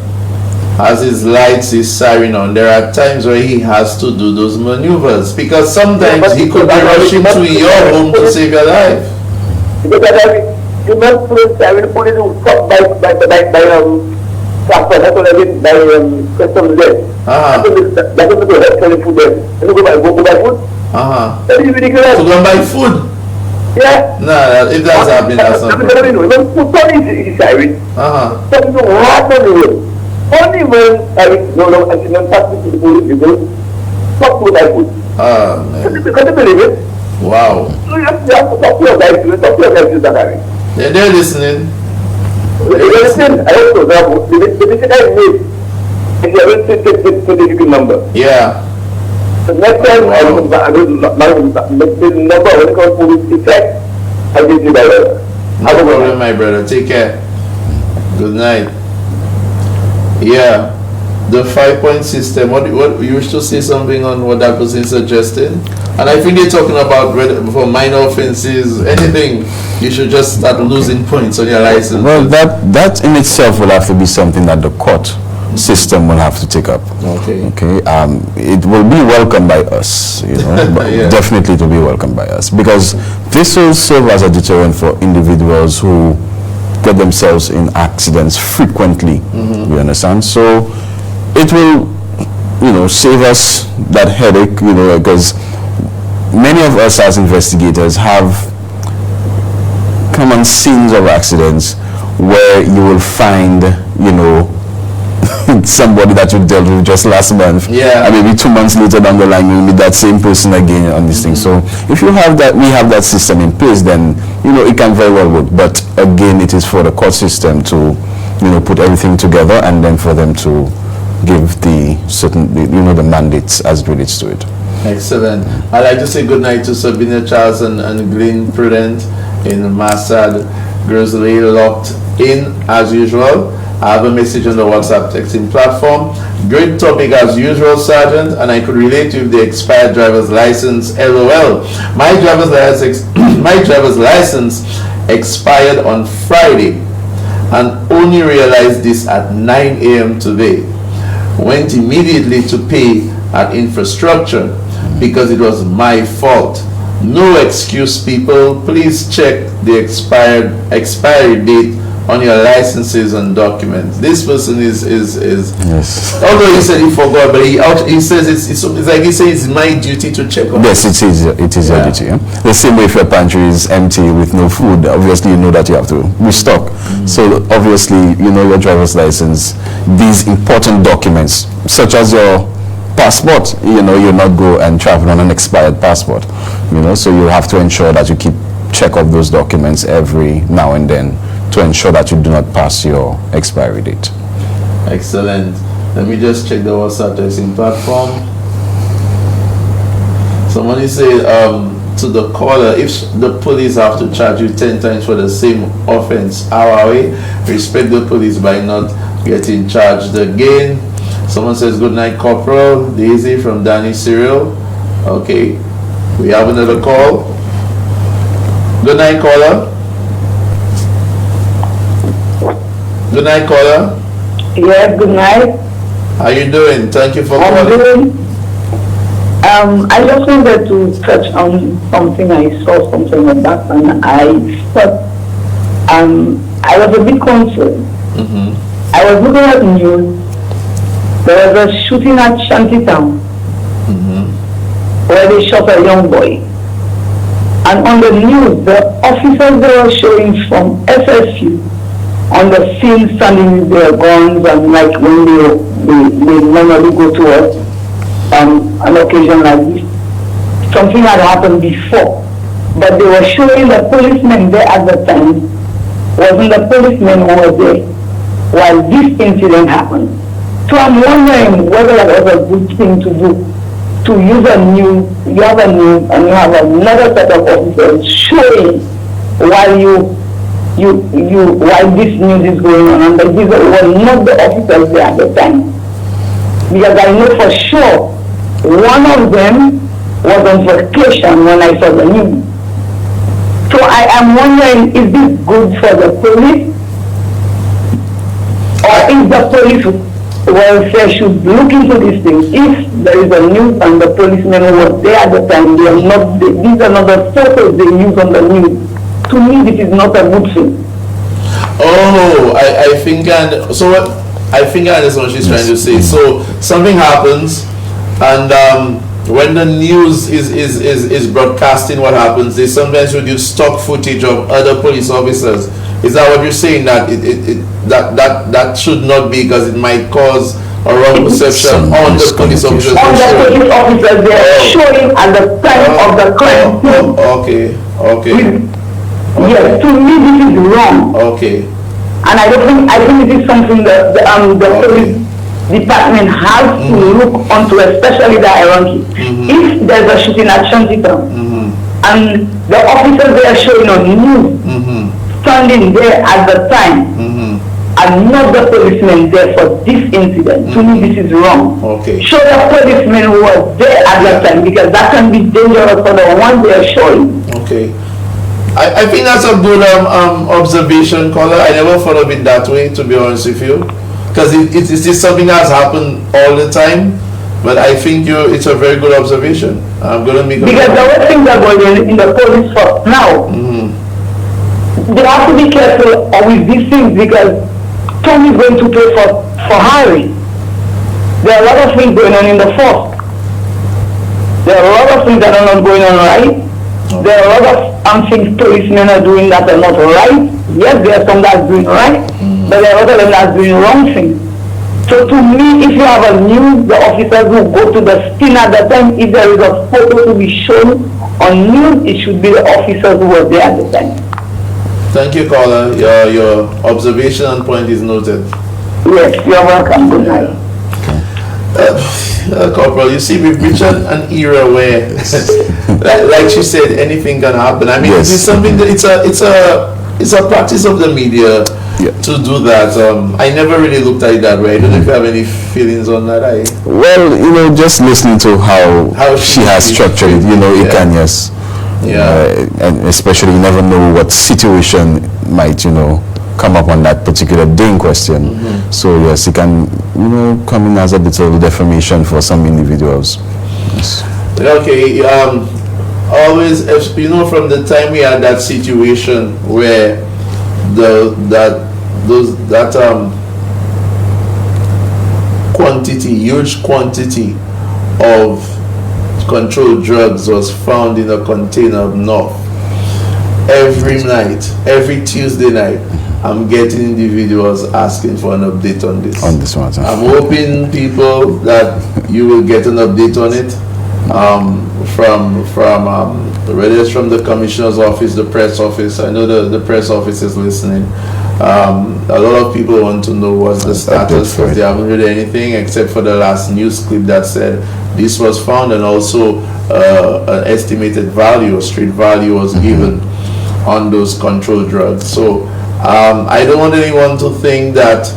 has his lights, his siren on, there are times where he has to do those maneuvers because sometimes he could be rushing to your home to save your life. Because you must siren police who stop by that's what I mean by customs there. That's what they have selling food there. You go buy food. That is ridiculous. To go buy food. Yeah. Nah, if that's happening, that's not good. Only when I no accident happens to the police people, stop food I food. Man. Can you believe it? Wow. So you have to talk to your guys to that having. They're listening. They listen. I also the decision I made is a certificate number. Yeah. The next time I will the number when it comes to police effect, I give you that. No problem, my brother. Take care. Good night. Yeah. The 5-point system. What you wish to say something on what that person suggested? And I think they're talking about for minor offenses, anything. You should just start losing points on your license. Well, that in itself will have to be something that the court system will have to take up. Okay. It will be welcomed by us, but yeah. Definitely it will be welcomed by us because this will serve as a deterrent for individuals who get themselves in accidents frequently. You understand? So it will, save us that headache, because many of us as investigators have come on scenes of accidents where you will find, somebody that you dealt with just last month, and maybe 2 months later down the line, you'll meet that same person again on this thing. So if you have that, we have that system in place, then, it can very well work. But again, it is for the court system to, put everything together and then for them to give the the mandates as it relates to it. Excellent. I'd like to say good night to Sabina Charles and Glenn Prudent in Massad, Grizzly, locked in as usual. I have a message on the WhatsApp texting platform. Great topic as usual, Sergeant, and I could relate to the expired driver's license. LOL. My driver's license expired on Friday and only realized this at 9 a.m. today. Went immediately to pay at infrastructure because it was my fault. No excuse, people. Please check the expiry date on your licenses and documents. This person is yes. Although he said he forgot, but he says it's like he says it's my duty to check on. Yes, it is your duty. Yeah? The same way if your pantry is empty with no food, obviously you know that you have to restock. So obviously your driver's license, these important documents such as your passport. You not go and travel on an expired passport. So you have to ensure that you check off those documents every now and then to ensure that you do not pass your expiry date. Excellent. Let me just check the WhatsApp testing platform. Somebody said to the caller, if the police have to charge you 10 times for the same offense, how are we? Respect the police by not getting charged again. Someone says, good night, Corporal. Daisy from Danny Cyril. Okay. We have another call. Good night, caller. Good night, caller. Yeah, good night. How you doing? Thank you for calling. I'm doing. I just wanted to touch on something. I saw something like that, and I thought I was a bit concerned. I was looking at the news. There was a shooting at Shantytown where they shot a young boy. And on the news, the officers they were showing from SSU on the scene standing with their guns, and like when they normally go to an occasion like this. Something had happened before, but they were showing the policemen there at the time wasn't the policemen who were there while this incident happened. So I'm wondering whether that was a good thing to do, to use you have a news and you have another set of officers showing while while this news is going on, and these were not the officers there at the time. Because I know for sure one of them was on vacation when I saw the news. So I am wondering, is this good for the police? Or is the police welfare should look into these things? If there is a news and the policemen who were there at the time, these are not the photos they use on the news. To me, this is not a good thing. Oh, I think I understand what she's trying to say. So something happens, and when the news is broadcasting what happens, they sometimes would use stock footage of other police officers. Is that what you're saying? That that should not be, because it might cause a wrong perception on the police officers. On the police officers, they are showing at the time of the crime. Okay. Yes, to me this is wrong. Okay. And I think it is something that the police department has to look onto, especially the hierarchy. If there's a shooting at Shantytown, and the officers they are showing on news, standing there at the time, and not the policemen there for this incident, to me this is wrong. Okay. Show the policemen who were there at that time, because that can be dangerous for the ones they are showing. Okay. I think that's a good observation, caller. I never thought of it that way, to be honest with you, because it is something that has happened all the time. But I think it's a very good observation. I'm going to make because the way things are going in the police force now, they have to be careful with these things, because Tom is going to pay for hiring. There are a lot of things going on in the force. There are a lot of things that are not going on right. There are a lot of things policemen are doing that are not right. Yes, there are some that are doing right, but there are other them that are doing wrong things. So to me, if you have a news, the officers who go to the scene at the time, if there is a photo to be shown on news, it should be the officers who were there at the time. Thank you, caller. Your observation and point is noted. Yes, you're welcome. Good night. Corporal, you see, we've reached an era where, like she said, anything can happen. I mean, it's something that it's a practice of the media to do that. I never really looked at it that way. I don't know if you have any feelings on that. Well, just listening to how she has structured it, it can, yes. Yeah. And especially you never know what situation might, come up on that particular day in question. So yes, it can, come in as a little defamation for some individuals. Yes. Okay. Always, from the time we had that situation where huge quantity of controlled drugs was found in a container up north. Every night, every Tuesday night, I'm getting individuals asking for an update on this. matter. I'm hoping people that you will get an update on it from whether it's from the commissioner's office, the press office. I know the press office is listening. A lot of people want to know what's the status, because they haven't read anything except for the last news clip that said this was found, and also an estimated value, street value was given on those controlled drugs. So I don't want anyone to think that,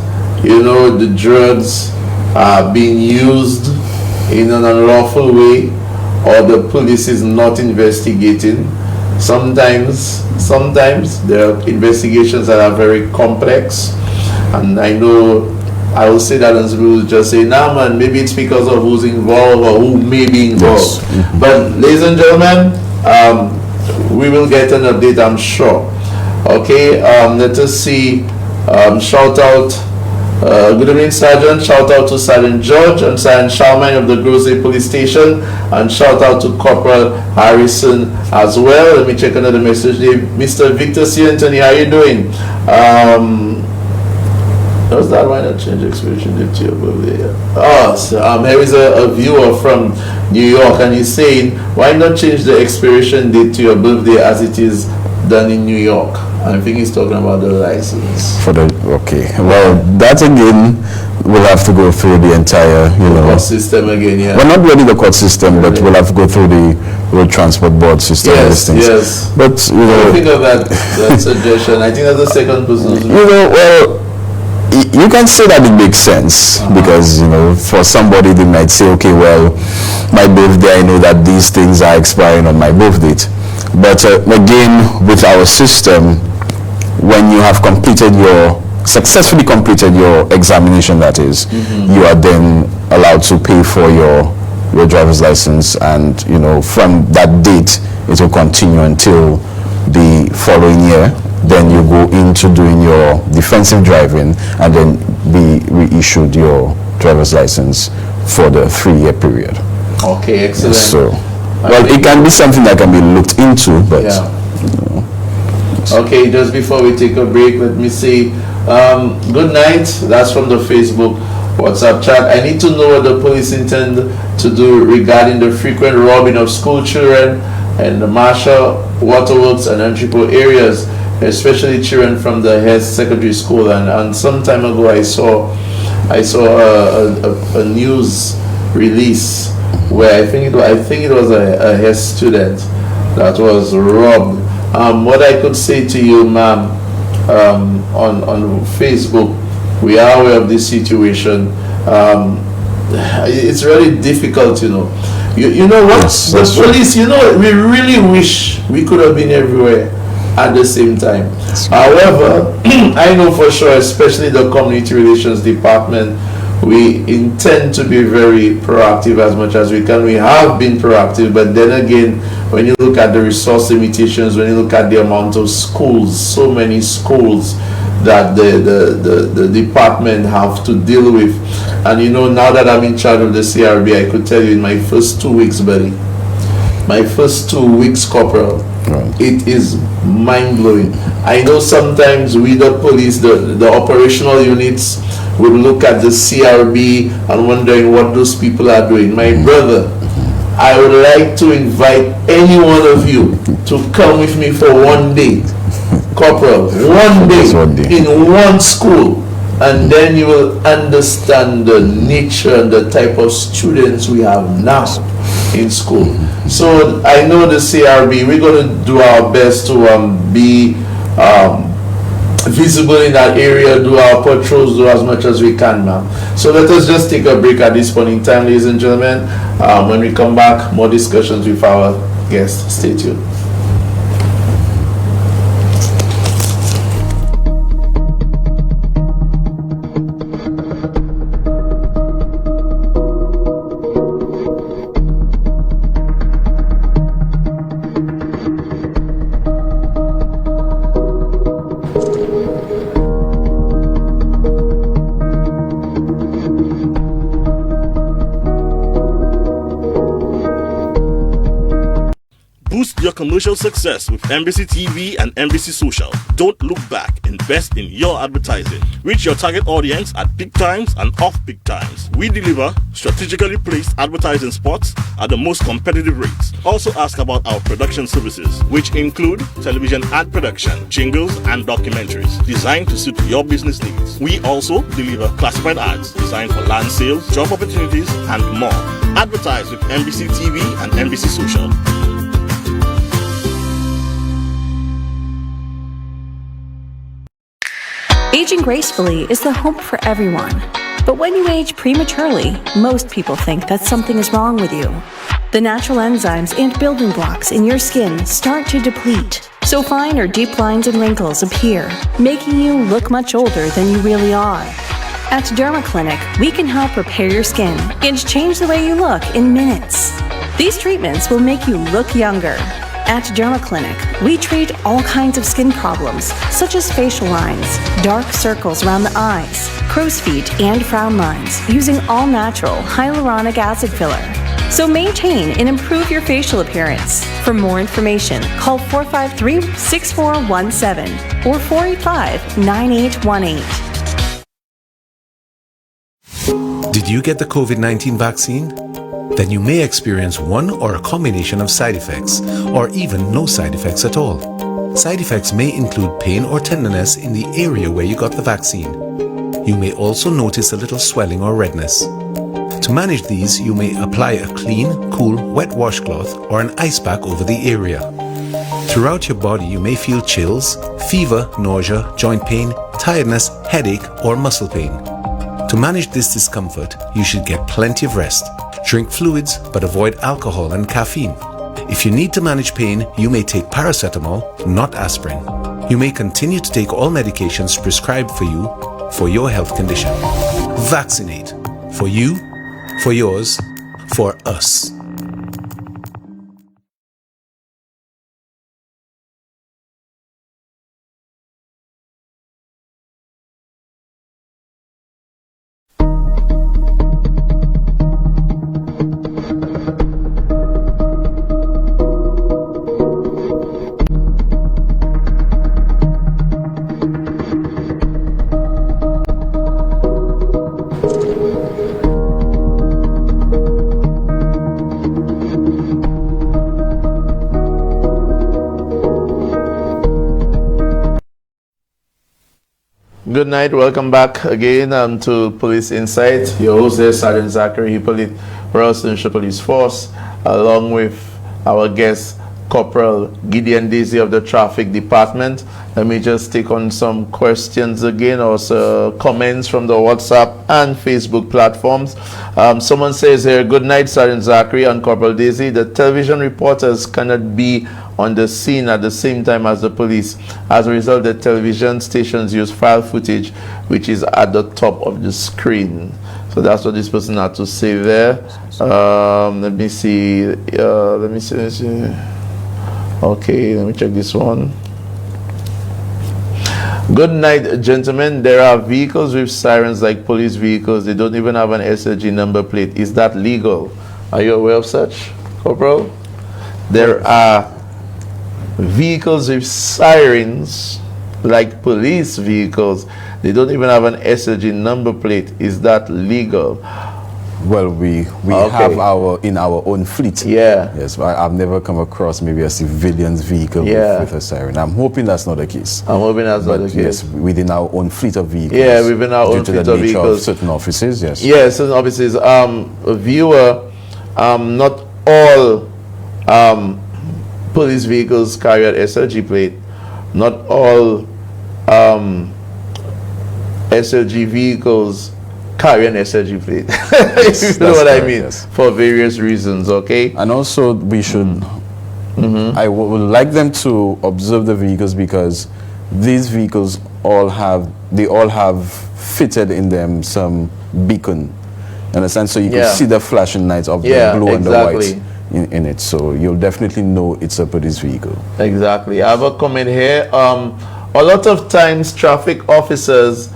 you know, the drugs are being used in an unlawful way, or the police is not investigating. Sometimes there are investigations that are very complex, and I know I will say that, and people will just say, nah man, maybe it's because of who's involved or who may be involved. Yes. But ladies and gentlemen, we will get an update, I'm sure. Okay, let us see. Shout out, good evening, Sergeant. Shout out to Sergeant George and Sergeant Charmaine of the Grosse Police Station, and shout out to Corporal Harrison as well. Let me check another message. Mr. Victor C. Anthony, how you doing? Does that why not change expiration date to your birthday? Oh, so, here is a viewer from New York, and he's saying, why not change the expiration date to your birthday as it is done in New York? I think he's talking about the license. Okay. Well, that again we'll have to go through the entire, court system again. Yeah. Well, not really the court system, but we'll have to go through the road transport board system. Yes. But I think of that suggestion. I think that's the second person. Well, you can say that it makes sense, because for somebody they might say, okay, well, my birthday, I know that these things are expiring on my birth date. But again, with our system, when you have successfully completed your examination, that is, you are then allowed to pay for your driver's license, and from that date it will continue until the following year. Then you go into doing your defensive driving, and then be reissued your driver's license for the 3-year period. Okay, excellent. So, well, it can be something that can be looked into, but Okay, just before we take a break, let me say good night. That's from the Facebook WhatsApp chat. I need to know what the police intend to do regarding the frequent robbing of school children and the Marshall, Waterworks, and Ag.Cpl areas, especially children from the Hess Secondary School. And some time ago I saw a news release where I think it was a Hess student that was robbed. What I could say to you, ma'am, on Facebook, we are aware of this situation. It's really difficult, You know what? Yes, the police, we really wish we could have been everywhere at the same time. However, I know for sure, especially the Community Relations Department, we intend to be very proactive as much as we can. We have been proactive, but then again, when you look at the resource limitations, when you look at the amount of schools, so many schools that the department have to deal with, and now that I'm in charge of the CRB, I could tell you in my first 2 weeks, buddy, my first 2 weeks, Corporal, it is mind-blowing. I know sometimes we, the police, the operational units, would look at the CRB and wondering what those people are doing. My brother, I would like to invite any one of you to come with me for one day, Corporal, one day in one school, and then you will understand the nature and the type of students we have now in school. So I know the CRB, we're going to do our best to be visible in that area, do our patrols, do as much as we can now. So let us just take a break at this point in time, ladies and gentlemen. When we come back, more discussions with our guests. Stay tuned. Boost your commercial success with NBC TV and NBC Social. Don't look back. Invest in your advertising. Reach your target audience at peak times and off-peak times. We deliver strategically placed advertising spots at the most competitive rates. Also ask about our production services, which include television ad production, jingles, and documentaries designed to suit your business needs. We also deliver classified ads designed for land sales, job opportunities, and more. Advertise with NBC TV and NBC Social. Aging gracefully is the hope for everyone. But when you age prematurely, most people think that something is wrong with you. The natural enzymes and building blocks in your skin start to deplete, so fine or deep lines and wrinkles appear, making you look much older than you really are. At Derma Clinic, we can help repair your skin and change the way you look in minutes. These treatments will make you look younger. At Derma Clinic, we treat all kinds of skin problems, such as facial lines, dark circles around the eyes, crow's feet, and frown lines, using all-natural hyaluronic acid filler. So maintain and improve your facial appearance. For more information, call 453-6417 or 485-9818. Did you get the COVID-19 vaccine? Then you may experience one or a combination of side effects, or even no side effects at all. Side effects may include pain or tenderness in the area where you got the vaccine. You may also notice a little swelling or redness. To manage these, you may apply a clean, cool, wet washcloth or an ice pack over the area. Throughout your body, you may feel chills, fever, nausea, joint pain, tiredness, headache, or muscle pain. To manage this discomfort, you should get plenty of rest. Drink fluids, but avoid alcohol and caffeine. If you need to manage pain, you may take paracetamol, not aspirin. You may continue to take all medications prescribed for you for your health condition. Vaccinate. For you, for yours, for us. Good night, welcome back again to Police Insight. Your host is Sergeant Zachary Hippolyte, Royal Seneca Police Force, along with our guest, Corporal Gideon Desir of the Traffic Department. Let me just take on some questions again, or comments from the WhatsApp and Facebook platforms. Someone says here, good night, Sergeant Zachary and Corporal Desir. The television reporters cannot be on the scene at the same time as the police. As a result, the television stations use file footage, which is at the top of the screen. So that's what this person had to say there. Let me see. Okay, let me check this one. Good night, gentlemen. There are vehicles with sirens like police vehicles. They don't even have an SLG number plate. Is that legal? Are you aware of such, Corporal? There are vehicles with sirens like police vehicles. They don't even have an SLG number plate. Is that legal? Well, we have in our own fleet. Yeah. Yes, but I've never come across maybe a civilian's vehicle with a siren. I'm hoping that's not the case. I'm hoping that's not the case. Yes, within our own fleet of vehicles. Yeah, within our own fleet of vehicles. Of certain offices, yes. Yeah, certain offices. A viewer, not all police vehicles carry an SLG plate. Not all SLG vehicles carry an SLG plate. If you know what I mean. Yes. For various reasons, okay? And also we should, I would like them to observe the vehicles, because these vehicles all have fitted in them some beacon. Understand? So you can see the flashing lights of the blue and the white in it. So you'll definitely know it's a police vehicle. Exactly. I have a comment here. A lot of times traffic officers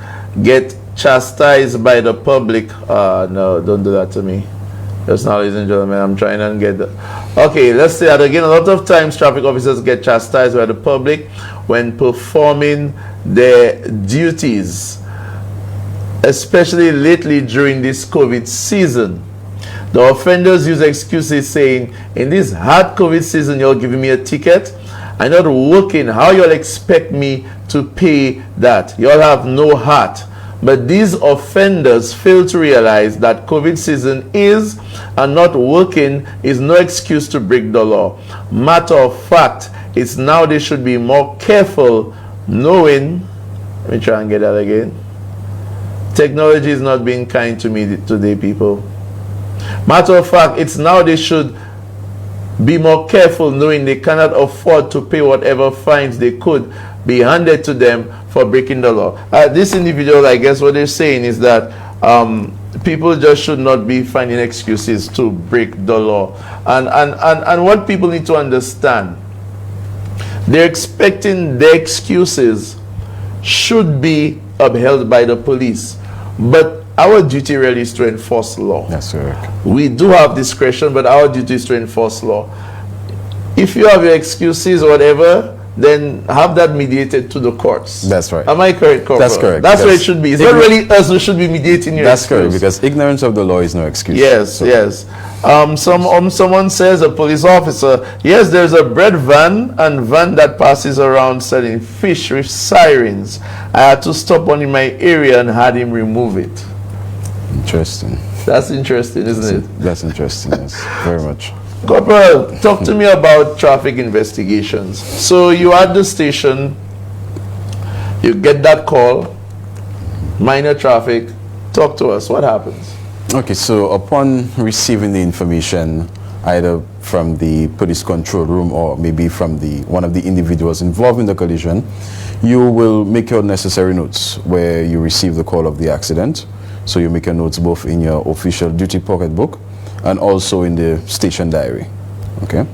get chastised by the public. No, don't do that to me. Yes, now, ladies and gentlemen, I'm trying to get the... Okay, let's say that again. A lot of times traffic officers get chastised by the public when performing their duties, especially lately during this COVID season. The offenders use excuses saying, in this hard COVID season, you're giving me a ticket. I'm not working. How you'll expect me to pay that? You'll have no heart. But these offenders fail to realize that COVID season is, and not working is no excuse to break the law. Matter of fact, it's now they should be more careful knowing, let me try and get that again. Technology is not being kind to me today, people. Matter of fact, it's now they should be more careful knowing they cannot afford to pay whatever fines they could be handed to them for breaking the law. This individual, I guess what they're saying is that people just should not be finding excuses to break the law. And what people need to understand, they're expecting their excuses should be upheld by the police. But our duty really is to enforce law. That's correct. We do have discretion, but our duty is to enforce law. If you have your excuses or whatever, then have that mediated to the courts. That's right. Am I correct, Corporal? That's correct. That's where it should be. It's not really us who should be mediating your That's excuse. correct, because ignorance of the law is no excuse. Yes, so. yes. Someone says, a police officer, yes, there's a bread van and van that passes around selling fish with sirens. I had to stop one in my area and had him remove it. Interesting. That's interesting, isn't it? That's interesting, yes, very much. Corporal, talk to me about traffic investigations. So you at the station, you get that call, minor traffic. Talk to us. What happens? Okay, so upon receiving the information, either from the police control room or maybe from one of the individuals involved in the collision, you will make your necessary notes where you receive the call of the accident. So you make your notes both in your official duty pocketbook and also in the station diary. Okay,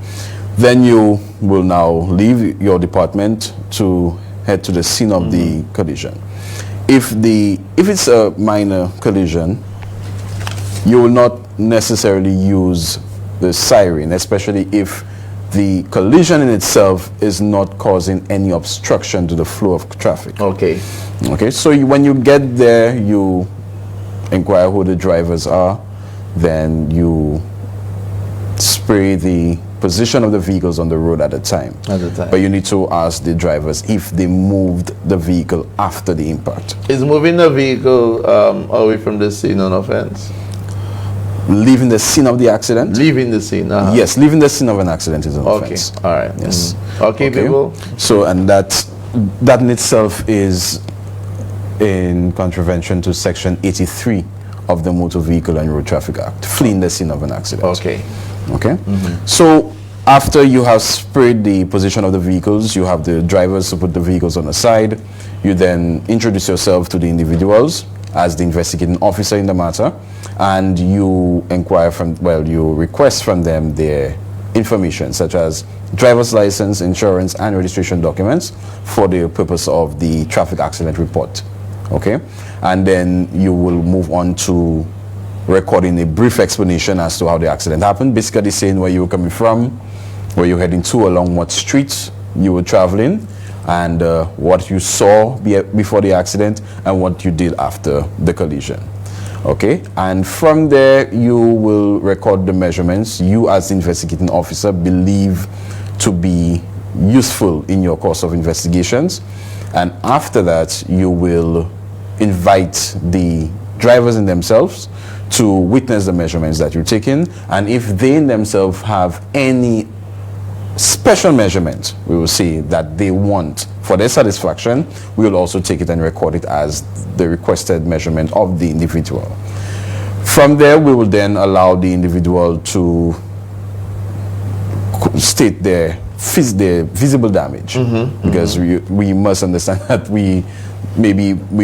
then you will now leave your department to head to the scene of the collision. If it's a minor collision, you will not necessarily use the siren, especially if the collision in itself is not causing any obstruction to the flow of traffic. Okay. Okay, so when you get there, you inquire who the drivers are, then you spray the position of the vehicles on the road at the time. But you need to ask the drivers if they moved the vehicle after the impact. Is moving the vehicle away from the scene an offense? Leaving the scene of the accident? Leaving the scene, Yes, leaving the scene of an accident is an offense. All right. Yes. Okay, people. So, and that in itself is in contravention to Section 83 of the Motor Vehicle and Road Traffic Act, fleeing the scene of an accident. Okay. Okay. So after you have sprayed the position of the vehicles, you have the drivers to put the vehicles on the side. You then introduce yourself to the individuals as the investigating officer in the matter, and you inquire you request from them their information, such as driver's license, insurance, and registration documents for the purpose of the traffic accident report. Okay, and then you will move on to recording a brief explanation as to how the accident happened, basically saying where you were coming from, where you're heading to, along what streets you were traveling, and what you saw before the accident and what you did after the collision. Okay, and from there you will record the measurements you as the investigating officer believe to be useful in your course of investigations, and after that you will invite the drivers in themselves to witness the measurements that you're taking, and if they in themselves have any special measurement, we will see that they want for their satisfaction, we will also take it and record it as the requested measurement of the individual. From there, we will then allow the individual to state their visible damage, because we must understand that we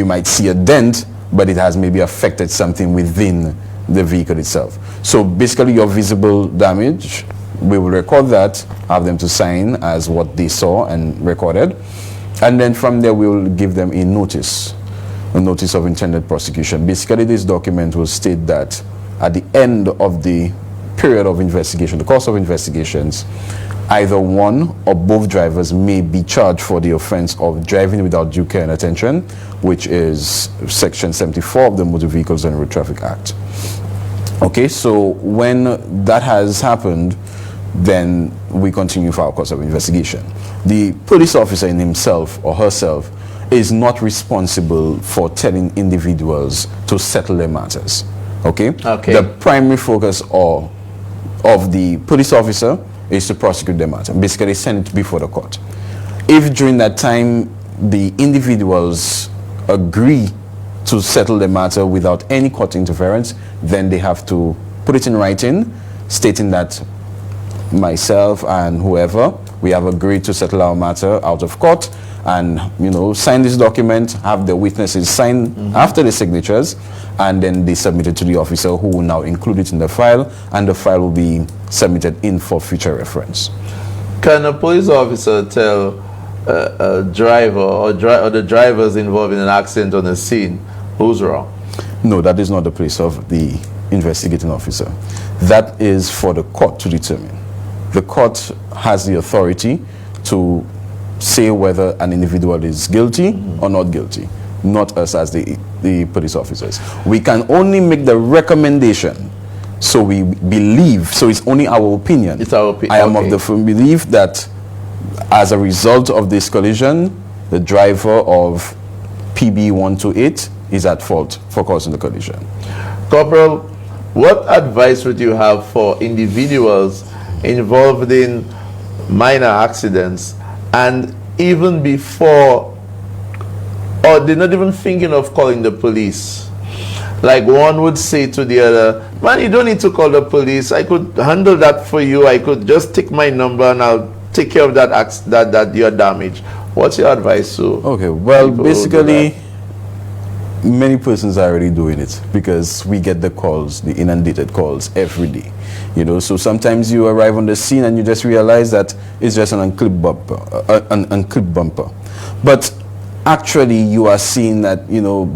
might see a dent, but it has maybe affected something within the vehicle itself. So basically your visible damage, we will record that, have them to sign as what they saw and recorded, and then from there we will give them a notice of intended prosecution. Basically this document will state that at the end of the period of investigation, the course of investigations, either one or both drivers may be charged for the offense of driving without due care and attention, which is Section 74 of the Motor Vehicles and Road Traffic Act. Okay, so when that has happened, then we continue for our course of investigation. The police officer in himself or herself is not responsible for telling individuals to settle their matters. Okay? The primary focus of the police officer is to prosecute the matter. Basically, send it before the court. If during that time the individuals agree to settle the matter without any court interference, then they have to put it in writing, stating that myself and whoever, we have agreed to settle our matter out of court, and sign this document, have the witnesses sign after the signatures, and then they submit it to the officer, who will now include it in the file, and the file will be submitted in for future reference. Can a police officer tell a driver or the drivers involved in an accident on the scene who's wrong? No, that is not the place of the investigating officer. That is for the court to determine. The court has the authority to say whether an individual is guilty or not guilty, not us as the police officers. We can only make the recommendation, so we believe, so it's only our opinion. It's our opinion. I am of the firm belief that as a result of this collision, the driver of PB128 is at fault for causing the collision. Corporal, what advice would you have for individuals involved in minor accidents, and even before, or they're not even thinking of calling the police? Like one would say to the other, man, you don't need to call the police. I could handle that for you. I could just take my number and I'll take care of that your damage. What's your advice to? Okay, well, basically, many persons are already doing it, because we get the calls, the inundated calls every day. So sometimes you arrive on the scene and you just realize that it's just an unclipped bumper, But actually, you are seeing that,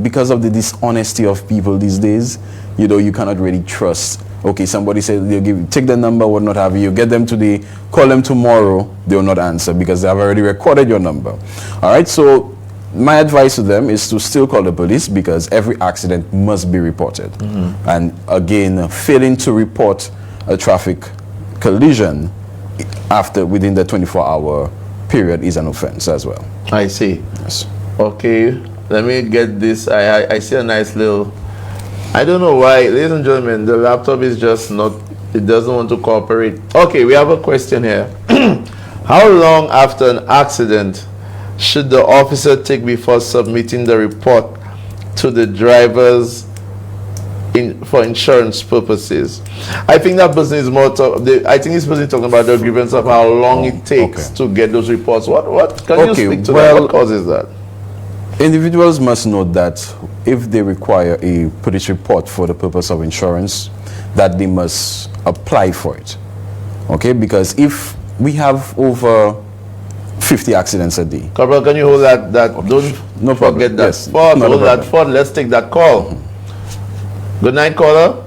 because of the dishonesty of people these days, you cannot really trust. Okay, somebody said they'll take the number, what not have you, get them today, call them tomorrow, they will not answer because they have already recorded your number. All right, so my advice to them is to still call the police, because every accident must be reported. And again, failing to report a traffic collision within the 24-hour period is an offense as well. I see. Yes. Okay, let me get this. I see a nice little, I don't know why, ladies and gentlemen, the laptop is just not, it doesn't want to cooperate. Okay, we have a question here. How long after an accident should the officer take before submitting the report to the drivers for insurance purposes? I think that person is more I think this person is talking about the grievance of how long it takes to get those reports. What can you speak to that? What causes that? Individuals must note that if they require a police report for the purpose of insurance, that they must apply for it. Okay, because if we have over 50 accidents a day. Corporal, can you hold that? Don't forget that. Yes, hold that phone. Let's take that call. Good night, caller.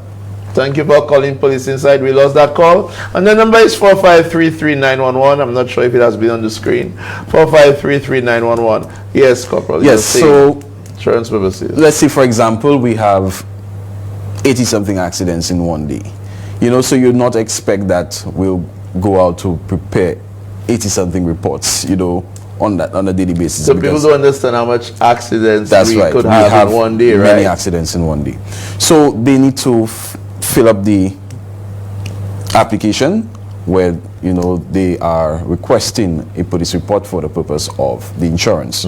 Thank you for calling Police Inside. We lost that call. And the number is 4533911. I'm not sure if it has been on the screen. 4533911. Yes, Corporal. Yes, so insurance purposes. Let's say, for example, we have 80-something accidents in one day. So you'd not expect that we'll go out to prepare 80-something reports, on a daily basis. So people don't understand how much accidents could have in one day, right? Many accidents in one day. So they need to fill up the application where, they are requesting a police report for the purpose of the insurance.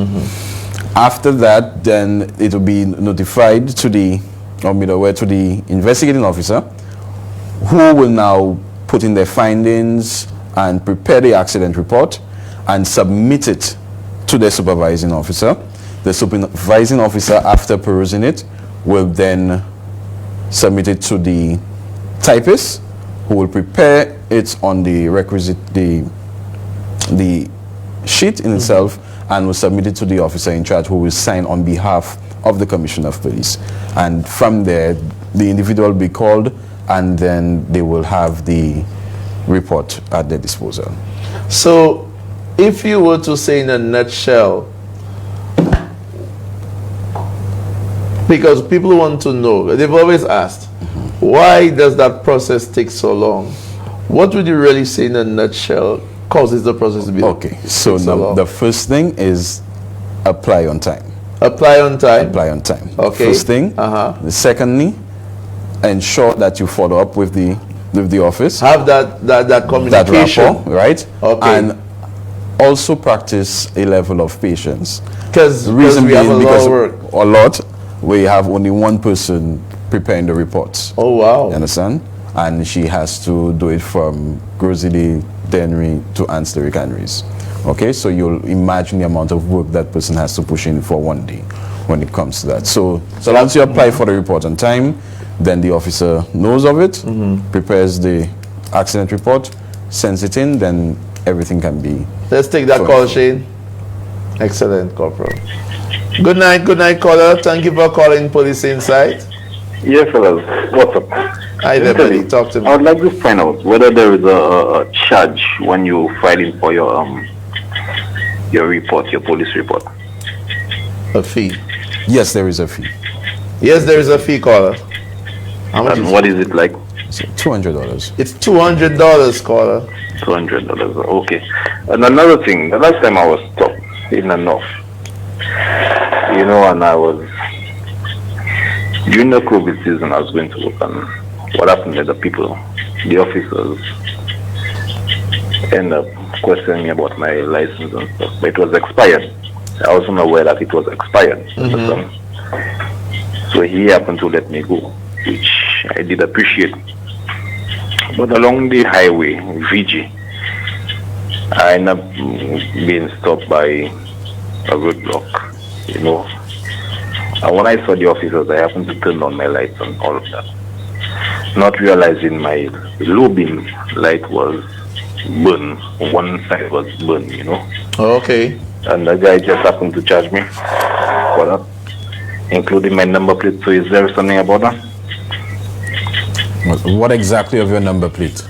After that, then it will be notified to the investigating officer, who will now put in their findings and prepare the accident report and submit it to the supervising officer. The supervising officer, after perusing it, will then submit it to the typist, who will prepare it on the requisite, the sheet in itself, and will submit it to the officer in charge, who will sign on behalf of the Commissioner of Police. And from there, the individual will be called, and then they will have the report at their disposal. So, if you were to say in a nutshell, because people want to know, they've always asked, why does that process take so long? What would you really say in a nutshell causes the process to be okay? So the first thing is apply on time. Apply on time. Apply on time. Okay. First thing. Secondly, ensure that you follow up with the office. Have that communication. That rapport, right? Okay. And also practice a level of patience. Because we have a lot of work. A lot. We have only one person preparing the reports. Oh wow! You understand? And she has to do it from grocery, Dennery to ancillary canneries. Okay, so you'll imagine the amount of work that person has to push in for one day when it comes to that. So once you apply for the report on time, then the officer knows of it, prepares the accident report, sends it in, then everything can be. Let's take that call, Shane. Excellent, Corporal. Good night, caller. Thank you for calling Police Insight. Yes, fellas. What's up? Hi there, buddy. Talk to me. I would like to find out whether there is a charge when you file in for your report, your police report. A fee? Yes, there is a fee. Yes, there is a fee, caller. How much? And what is it like? $200. It's $200, caller. $200. Okay. And another thing, the last time I was stopped in the north, you know, and I was during the COVID season, I was going to work, and what happened is the people, the officers, end up questioning me about my license and stuff, but it was expired. I wasn't aware that it was expired. So he happened to let me go, which I did appreciate. But along the highway, VG, I ended up being stopped by a roadblock, you know. And when I saw the officers, I happened to turn on my lights and all of that, not realizing my low beam light was burned. One side was burned, you know. Okay. And the guy just happened to charge me for that, including my number plate. So is there something about that? What exactly of your number plate?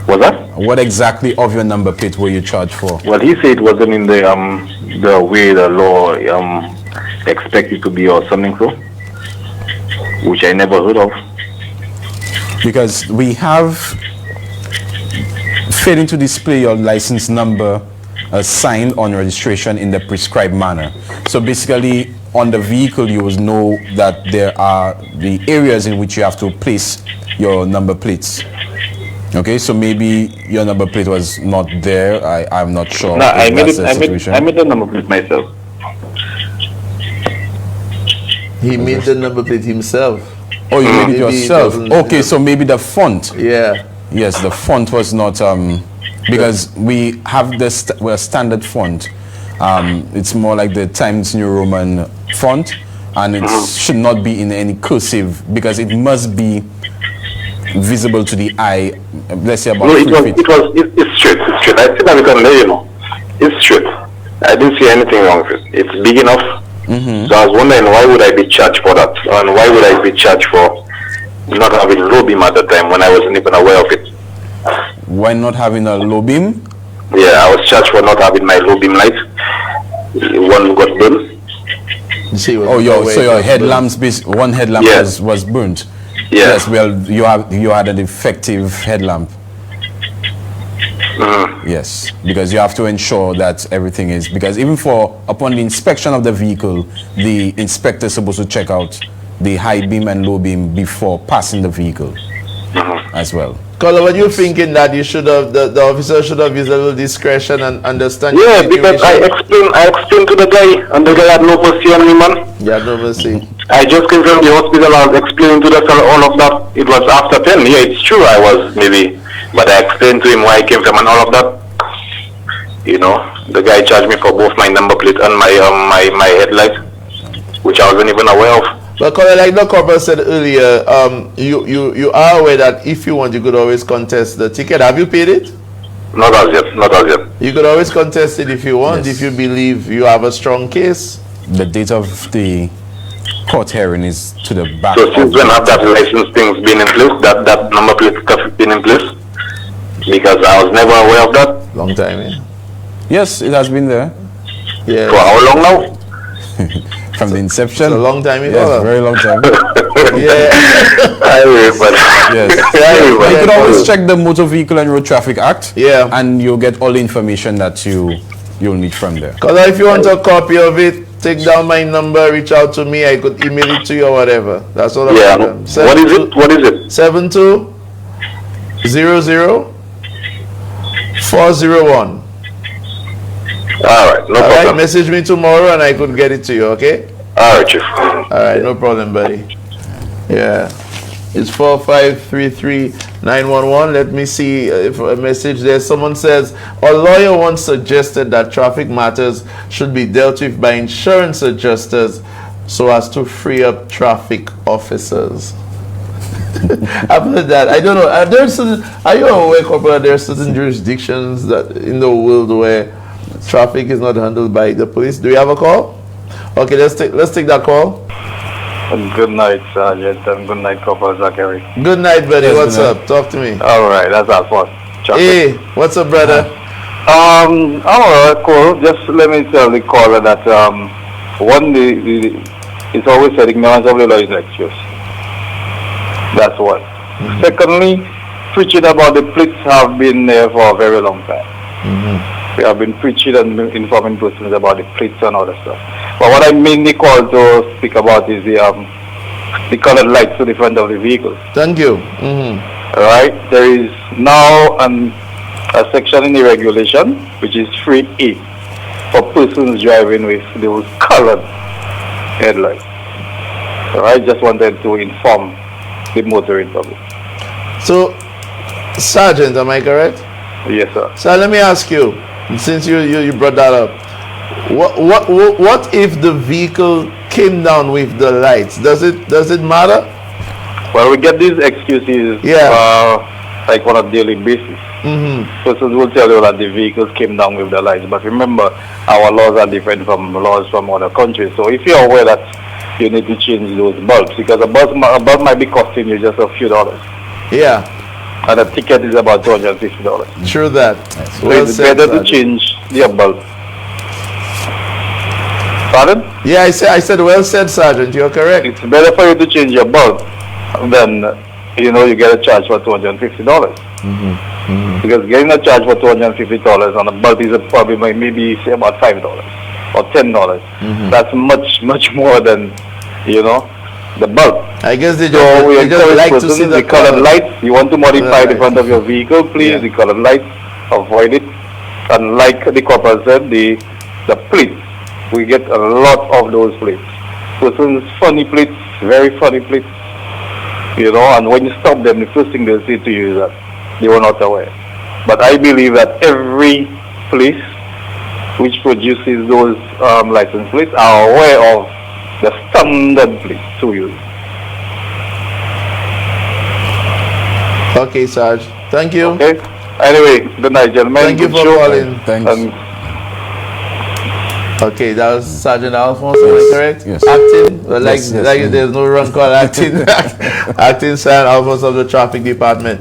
Was that? What exactly of your number plate were you charged for? Well, he said it wasn't in the way the law expected to be or something so, which I never heard of. Because we have failing to display your license number signed on registration in the prescribed manner. So basically on the vehicle you will know that there are the areas in which you have to place your number plates. Okay, so maybe your number plate was not there. I'm not sure. No, I made the number plate myself. He made the number plate himself. Oh, you made it yourself. Okay, so maybe the font. Yeah. Yes, the font was not because we have we're standard font. It's more like the Times New Roman font, and it should not be in any cursive because it must be visible to the eye. Let's say about 3 feet. It's straight. It's straight. I think I can let you know. It's straight. I didn't see anything wrong with it. It's big enough. So I was wondering why would I be charged for that, and why would I be charged for not having low beam at the time when I wasn't even aware of it. Why not having a low beam? Yeah, I was charged for not having my low beam light. One got burned. So your headlamps, one headlamp was burnt. Yeah. Yes, well, you had a defective headlamp. Yes, because you have to ensure that everything is, because even upon the inspection of the vehicle, the inspector is supposed to check out the high beam and low beam before passing the vehicle as well. Caller, were you thinking that you should have the officer should have used a little discretion and understand? Yeah, because I explained to the guy, and the guy had no mercy on me, man. Yeah, no mercy. I just came from the hospital. I was explaining to the fellow all of that. It was after 10. Yeah, it's true. I was maybe, but I explained to him where I came from and all of that. You know, the guy charged me for both my number plate and my headlight, which I wasn't even aware of. But like the corporal said earlier, you are aware that if you want, you could always contest the ticket. Have you paid it? Not as yet. Not as yet. You could always contest it if you want, if you believe you have a strong case. The date of the court hearing is to the back. So since when have that license things been in place, that number plate stuff been in place? Because I was never aware of that. Long time, yeah. Yes, it has been there. Yeah. For how long now? From the inception. It's a long time ago. Yes, very long time. Yeah. Yes. You could always check the Motor Vehicle and Road Traffic Act. Yeah. And you'll get all the information that you'll need from there. Because if you want a copy of it, take down my number, reach out to me. I could email it to you or whatever. That's all. Yeah. What is it? What is it? 7200-401. All right. No problem. All right. Message me tomorrow and I could get it to you. Okay. All right, Chief. All right. No problem, buddy. Yeah. It's 4533911. Let me see if a message there. Someone says, a lawyer once suggested that traffic matters should be dealt with by insurance adjusters so as to free up traffic officers. I've heard that. I don't know. Are you aware, Corporal, there are certain jurisdictions that in the world where traffic is not handled by the police? Do we have a call? Okay, let's take that call. Good night, Sergeant, and good night, Corporal Zachary. Good night, buddy. Yes, what's good up? Talk to me. All right, that's our first. Hey, what's up, brother? All right, cool. Just let me tell the caller that it's always said ignorance of the law is an excuse. That's one. Secondly, preaching about the police have been there for a very long time. We have been preaching and informing persons about the plates and other stuff. But what I mainly call to speak about is the colored lights to the front of the vehicles. Thank you. Alright, there is now a section in the regulation which is 3A for persons driving with those colored headlights. Alright, just wanted to inform the motoring public. So, Sergeant, am I correct? Yes, sir. So let me ask you, since you brought that up, what if the vehicle came down with the lights? Does it matter? Well, we get these excuses like on a daily basis. Persons will tell you that the vehicles came down with the lights, but remember, our laws are different from laws from other countries. So if you're aware that you need to change those bulbs, because a bulb might be costing you just a few dollars. Yeah. And a ticket is about $250. True that. So it's better to change your bulb. Pardon? Yeah, I said well said, Sergeant. You're correct. It's better for you to change your bulb than, you get a charge for $250. Because getting a charge for $250 on a bulb is probably maybe say about $5 or $10. That's much more than, the bulb. I guess they just like to see the colored lights. You want to modify the front of your vehicle, please, the colored lights, avoid it. And like the corporal said, the plates, we get a lot of those plates. Persons, funny plates, very funny plates, and when you stop them, the first thing they'll say to you is that they were not aware. But I believe that every place which produces those license plates are aware of the standard plates to use. Okay, Sarge. Thank you. Okay. Anyway, good night, gentlemen. Thank you for calling. Thanks. Okay, that was Sergeant Alphonse, am I correct? Yes. Acting? Well, Yes, there's no wrong call. Acting, acting Sergeant Alphonse of the Traffic Department.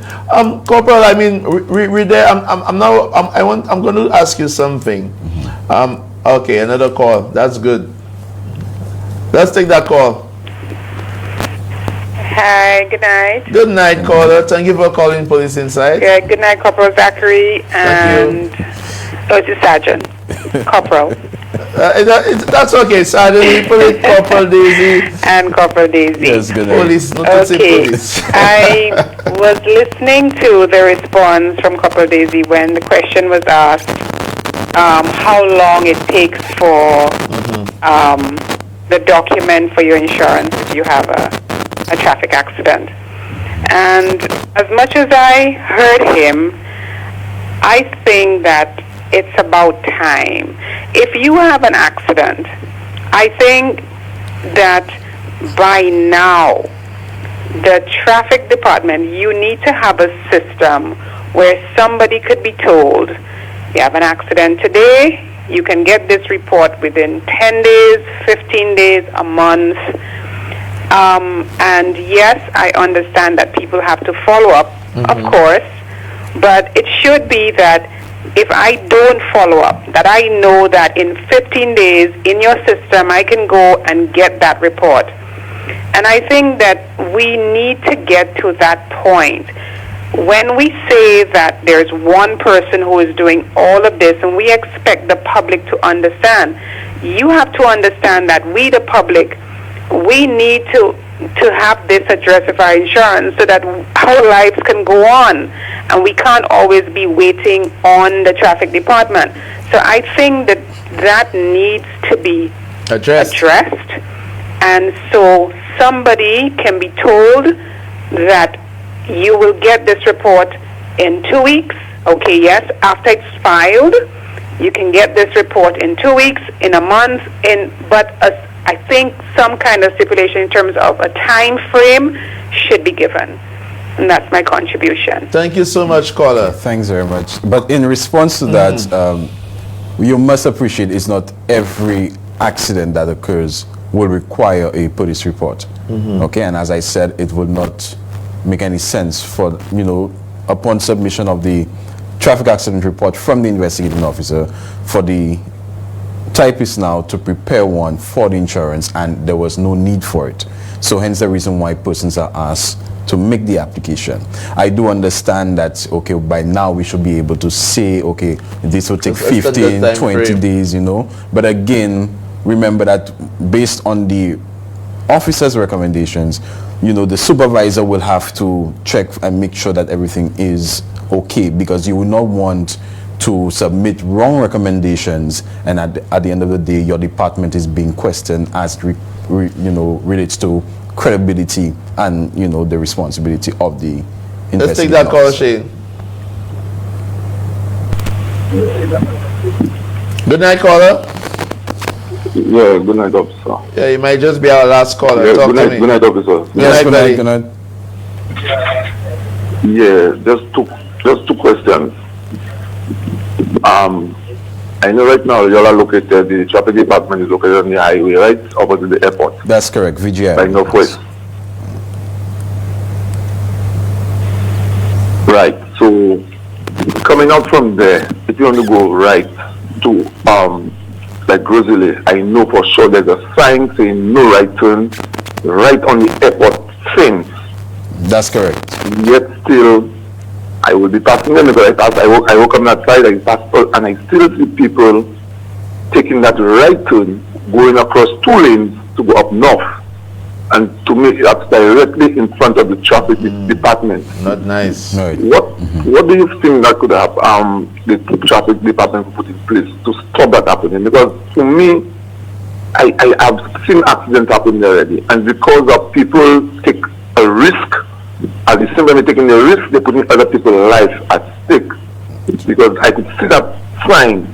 Corporal, I mean, we're there. I'm going to ask you something. Okay, another call. That's good. Let's take that call. Hi, good night. Good night, caller. Thank you for calling Police Insight. Good night, Corporal Zachary and it's Sergeant. Corporal. That's okay, Sergeant. We put it Corporal Daisy. And Corporal Daisy. Yes, good night. Police, not to say police. I was listening to the response from Corporal Daisy when the question was asked how long it takes for the document for your insurance if you have a traffic accident. And as much as I heard him, I think that it's about time. If you have an accident, I think that by now, the traffic department, you need to have a system where somebody could be told, you have an accident today, You can get this report within 10 days, 15 days, a month. And yes, I understand that people have to follow up, of course, but it should be that if I don't follow up, that I know that in 15 days in your system, I can go and get that report. And I think that we need to get to that point. When we say that there's one person who is doing all of this, and we expect the public to understand, you have to understand that we, the public, we need to have this addressed with our insurance so that our lives can go on, and we can't always be waiting on the traffic department. So I think that that needs to be addressed. And so somebody can be told that you will get this report in 2 weeks. Okay, yes, after it's filed, you can get this report in 2 weeks, in a month, but I think some kind of stipulation in terms of a time frame should be given. And that's my contribution. Thank you so much, caller. Thanks very much. But in response to that, you must appreciate it's not every accident that occurs will require a police report. Okay, and as I said, it would not make any sense for, upon submission of the traffic accident report from the investigating officer, for the typist now to prepare one for the insurance, and there was no need for it. So hence the reason why persons are asked to make the application. I do understand that, okay, by now we should be able to say, okay, this will take 15, 20 days, But again, remember that based on the officer's recommendations, the supervisor will have to check and make sure that everything is okay, because you will not want to submit wrong recommendations, and at the end of the day, your department is being questioned as relates to credibility and the responsibility of the investigating. Let's take that call, Shane. Good night, caller. Yeah, good night, officer. Yeah, you might just be our last caller. Yeah, Talk good to night, me. good night, officer. Good night, good night. Yeah, just two questions. I know right now y'all are located, the traffic department is located on the highway, right? Opposite the airport. That's correct, VGI. By Northwest. Right, so coming out from there, if you want to go right to like Grizzly, I know for sure there's a sign saying no right turn right on the airport fence. That's correct. Yet still, I will be passing them because I walk on that side, I pass, and I still see people taking that right turn, going across 2 lanes to go up north. And to me, that's directly in front of the traffic department. Not nice. Right. What do you think that could have the traffic department could put in place to stop that happening? Because for me, I have seen accidents happen already, and because of people take a risk, at the same time they're taking the risk, they're putting other people's lives at stake. Because I could see that sign,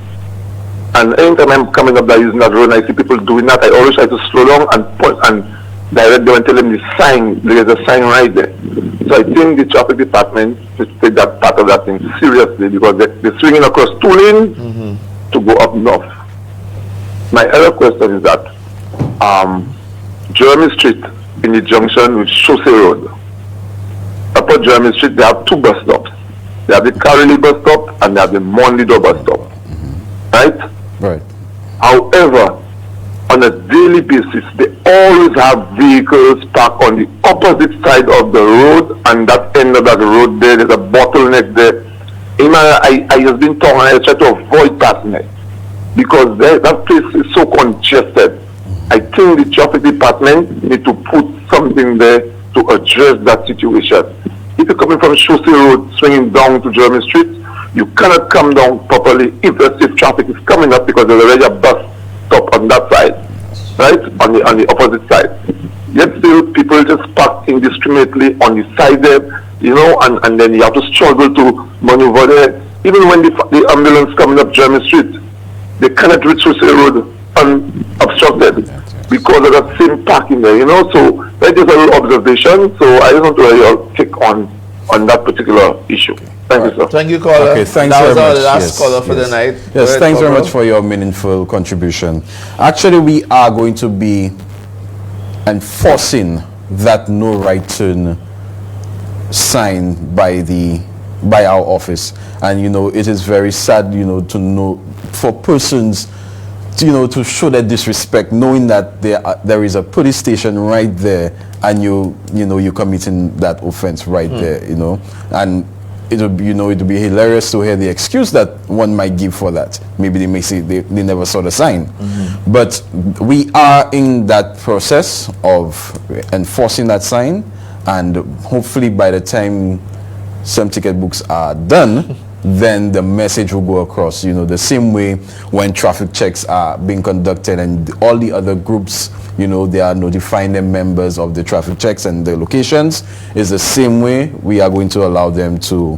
and anytime I'm coming up there using that road and I see people doing that, I always try to slow down and point and direct them and tell them the sign, there's a sign right there. So I think the traffic department should take that part of that thing seriously, because they're swinging across 2 lanes to go up north. My other question is that Jeremy Street in the junction with Chaussee Road, upon Jeremy Street, they have 2 bus stops. They have the Caroli bus stop and they have the Monlido bus stop. Right? Right. However, on a daily basis, they always have vehicles parked on the opposite side of the road, and that end of that road there's a bottleneck there. I have been talking, I try to avoid passing it because that place is so congested. I think the traffic department need to put something there to address that situation. If you're coming from Chaussee Road, swinging down to Jeremy Street, you cannot come down properly if traffic is coming up, because there's already a bus stop on that side, right? On the opposite side. Yet still, people just park indiscriminately on the side there, and then you have to struggle to maneuver there. Even when the ambulance coming up Jeremy Street, they cannot reach Chaussee Road unobstructed because of that same parking there, So that is a little observation. So I just want to hear your take on on that particular issue. Thank you, sir. Thank you, caller. Okay, thanks that very was our much. last caller for the night. Yes, thanks very much for your meaningful contribution. Actually, we are going to be enforcing that no right turn sign by our office, and it is very sad to know for persons to show that disrespect, knowing that there is a police station right there, and you're committing that offense right there, and it would be hilarious to hear the excuse that one might give for that. Maybe they may say they never saw the sign. But we are in that process of enforcing that sign, and hopefully by the time some ticket books are done, then the message will go across, the same way when traffic checks are being conducted and all the other groups, they are notifying the members of the traffic checks and the locations. Is the same way we are going to allow them to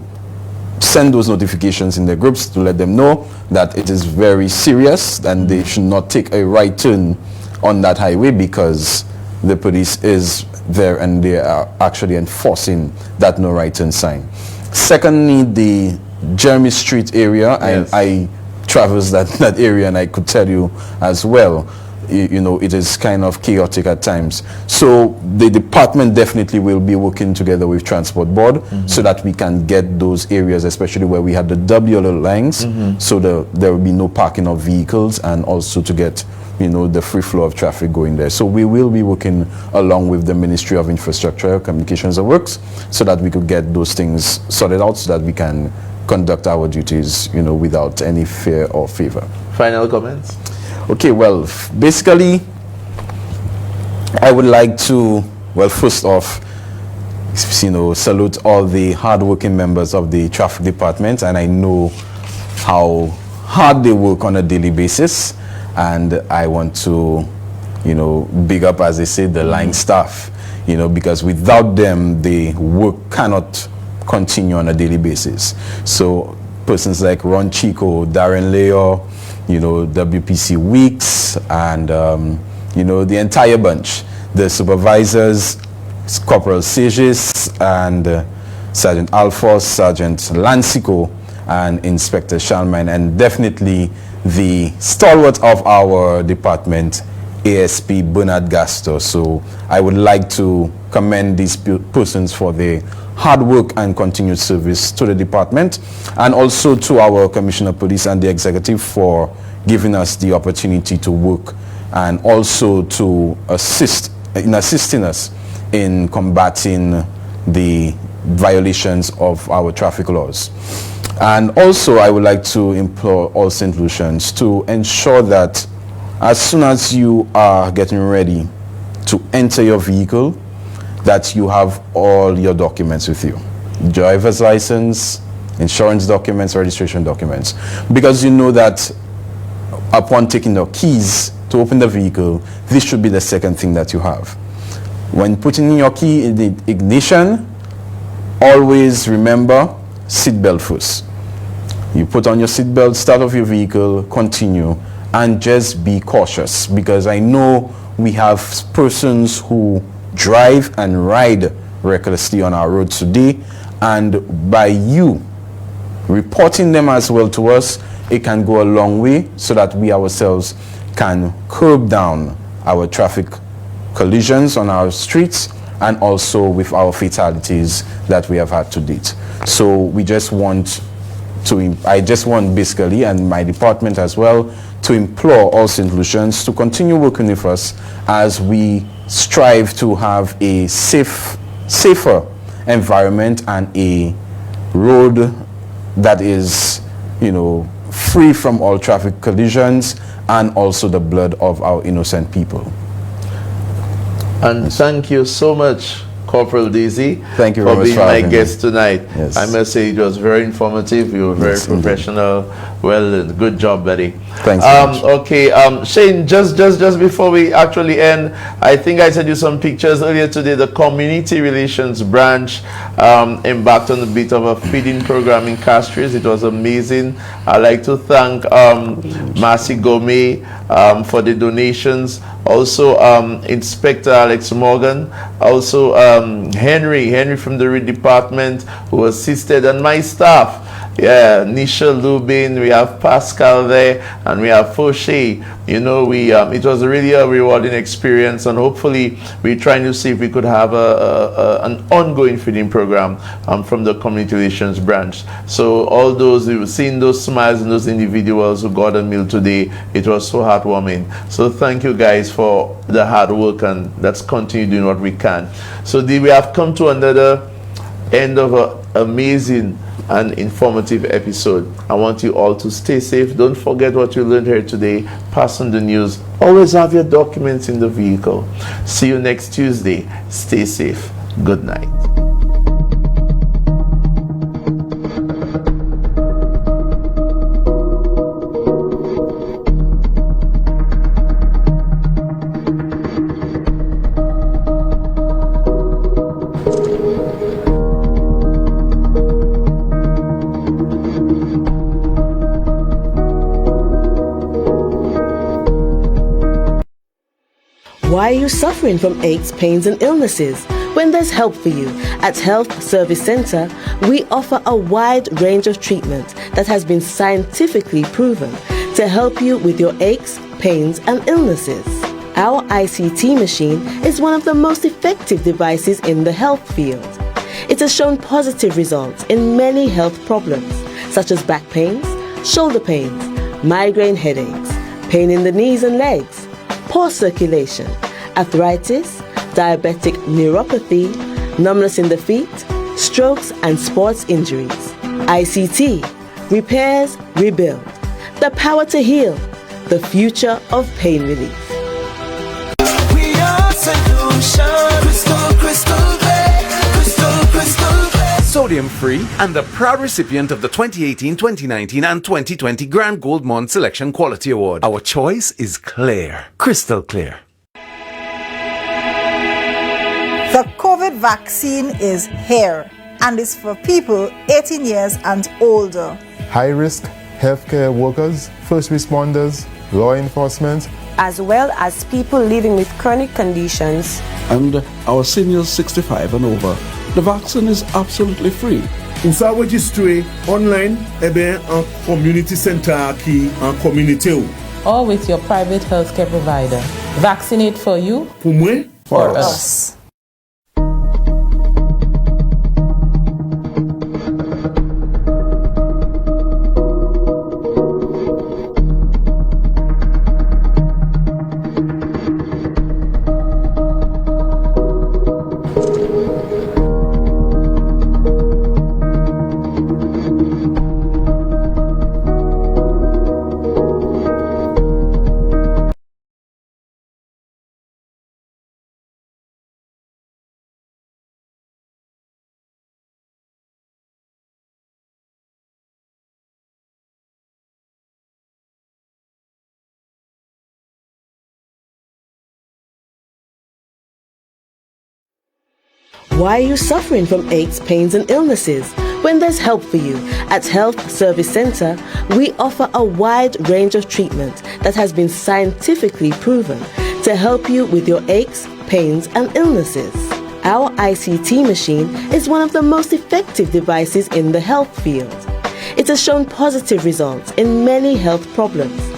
send those notifications in the groups to let them know that it is very serious and they should not take a right turn on that highway, because the police is there and they are actually enforcing that no right turn sign. Secondly, the Jeremy Street area, yes. I traverse that area, and I could tell you as well, it is kind of chaotic at times. So the department definitely will be working together with Transport Board so that we can get those areas, especially where we have the WL lines, so there will be no parking of vehicles, and also to get the free flow of traffic going there. So we will be working along with the Ministry of Infrastructure, Communications and Works, so that we could get those things sorted out, so that we can conduct our duties, without any fear or favor. Final comments? Okay, well, basically, I would like to, first off, salute all the hardworking members of the traffic department, and I know how hard they work on a daily basis, and I want to, big up, as they say, the line staff, because without them, the work cannot continue on a daily basis. So persons like Ron Chico, Darren Leo, WPC Weeks, and the entire bunch, the supervisors, Corporal Sages and Sergeant Alphonse, Sergeant Lancico, and Inspector Shalman, and definitely the stalwart of our department, ASP Bernard Gastor. So I would like to commend these persons for their hard work and continued service to the department, and also to our Commissioner of Police and the executive for giving us the opportunity to work, and also to assisting us in combating the violations of our traffic laws. And also I would like to implore all St. Lucians to ensure that as soon as you are getting ready to enter your vehicle, that you have all your documents with you. Driver's license, insurance documents, registration documents. Because you know that upon taking your keys to open the vehicle, this should be the second thing that you have. When putting in your key in the ignition, always remember seatbelt first. You put on your seatbelt, start off your vehicle, continue, and just be cautious, because I know we have persons who drive and ride recklessly on our roads today, and by you reporting them as well to us, it can go a long way, so that we ourselves can curb down our traffic collisions on our streets, and also with our fatalities that we have had to date. So we just want to, I just want basically, and my department as well, to implore all St. Lucians to continue working with us as we strive to have a safer environment and a road that is, free from all traffic collisions, and also the blood of our innocent people. And thank you so much, Corporal Daisy, thank you for being my guest me. tonight. Yes. I must say it was very informative. You were very professional. Well, good job, buddy. Thanks so much. Okay, Shane, just before we actually end, I think I sent you some pictures earlier today. The Community Relations Branch embarked on a bit of a feeding program in Castries. It was amazing. I'd like to thank Marcy Gomez for the donations. also Inspector Alex Morgan, also Henry from the Reed Department, who assisted, and my staff. Yeah, Nisha Lubin, we have Pascal there, and we have Fauché. You know, it was really a rewarding experience, and hopefully we're trying to see if we could have an ongoing feeding program from the community relations branch. So all those, we've seen those smiles and those individuals who got a meal today. It was so heartwarming. So thank you guys for the hard work, and let's continue doing what we can. So we have come to another end of an amazing and informative episode. I want you all to stay safe. Don't forget what you learned here today. Pass on the news. Always have your documents in the vehicle. See you next Tuesday. Stay safe. Good night. Why are you suffering from aches, pains, and illnesses? When there's help for you. At Health Service Center, we offer a wide range of treatments that has been scientifically proven to help you with your aches, pains, and illnesses. Our ICT machine is one of the most effective devices in the health field. It has shown positive results in many health problems, such as back pains, shoulder pains, migraine headaches, pain in the knees and legs, poor circulation, arthritis, diabetic neuropathy, numbness in the feet, strokes and sports injuries. ICT, repairs, rebuild, the power to heal, the future of pain relief. We are solution, crystal clear. Sodium free and the proud recipient of the 2018, 2019 and 2020 Grand Gold Mond Selection Quality Award. Our choice is clear, crystal clear. The COVID vaccine is here and is for people 18 years and older. High-risk healthcare workers, first responders, law enforcement, as well as people living with chronic conditions, and our seniors 65 and over. The vaccine is absolutely free. Ou sa registre online, en community center qui en community ou. Or with your private healthcare provider. Vaccinate for you. Pour moi. For us. Why are you suffering from aches, pains, and illnesses? When there's help for you. At Health Service Center, we offer a wide range of treatments that has been scientifically proven to help you with your aches, pains, and illnesses. Our ICT machine is one of the most effective devices in the health field. It has shown positive results in many health problems,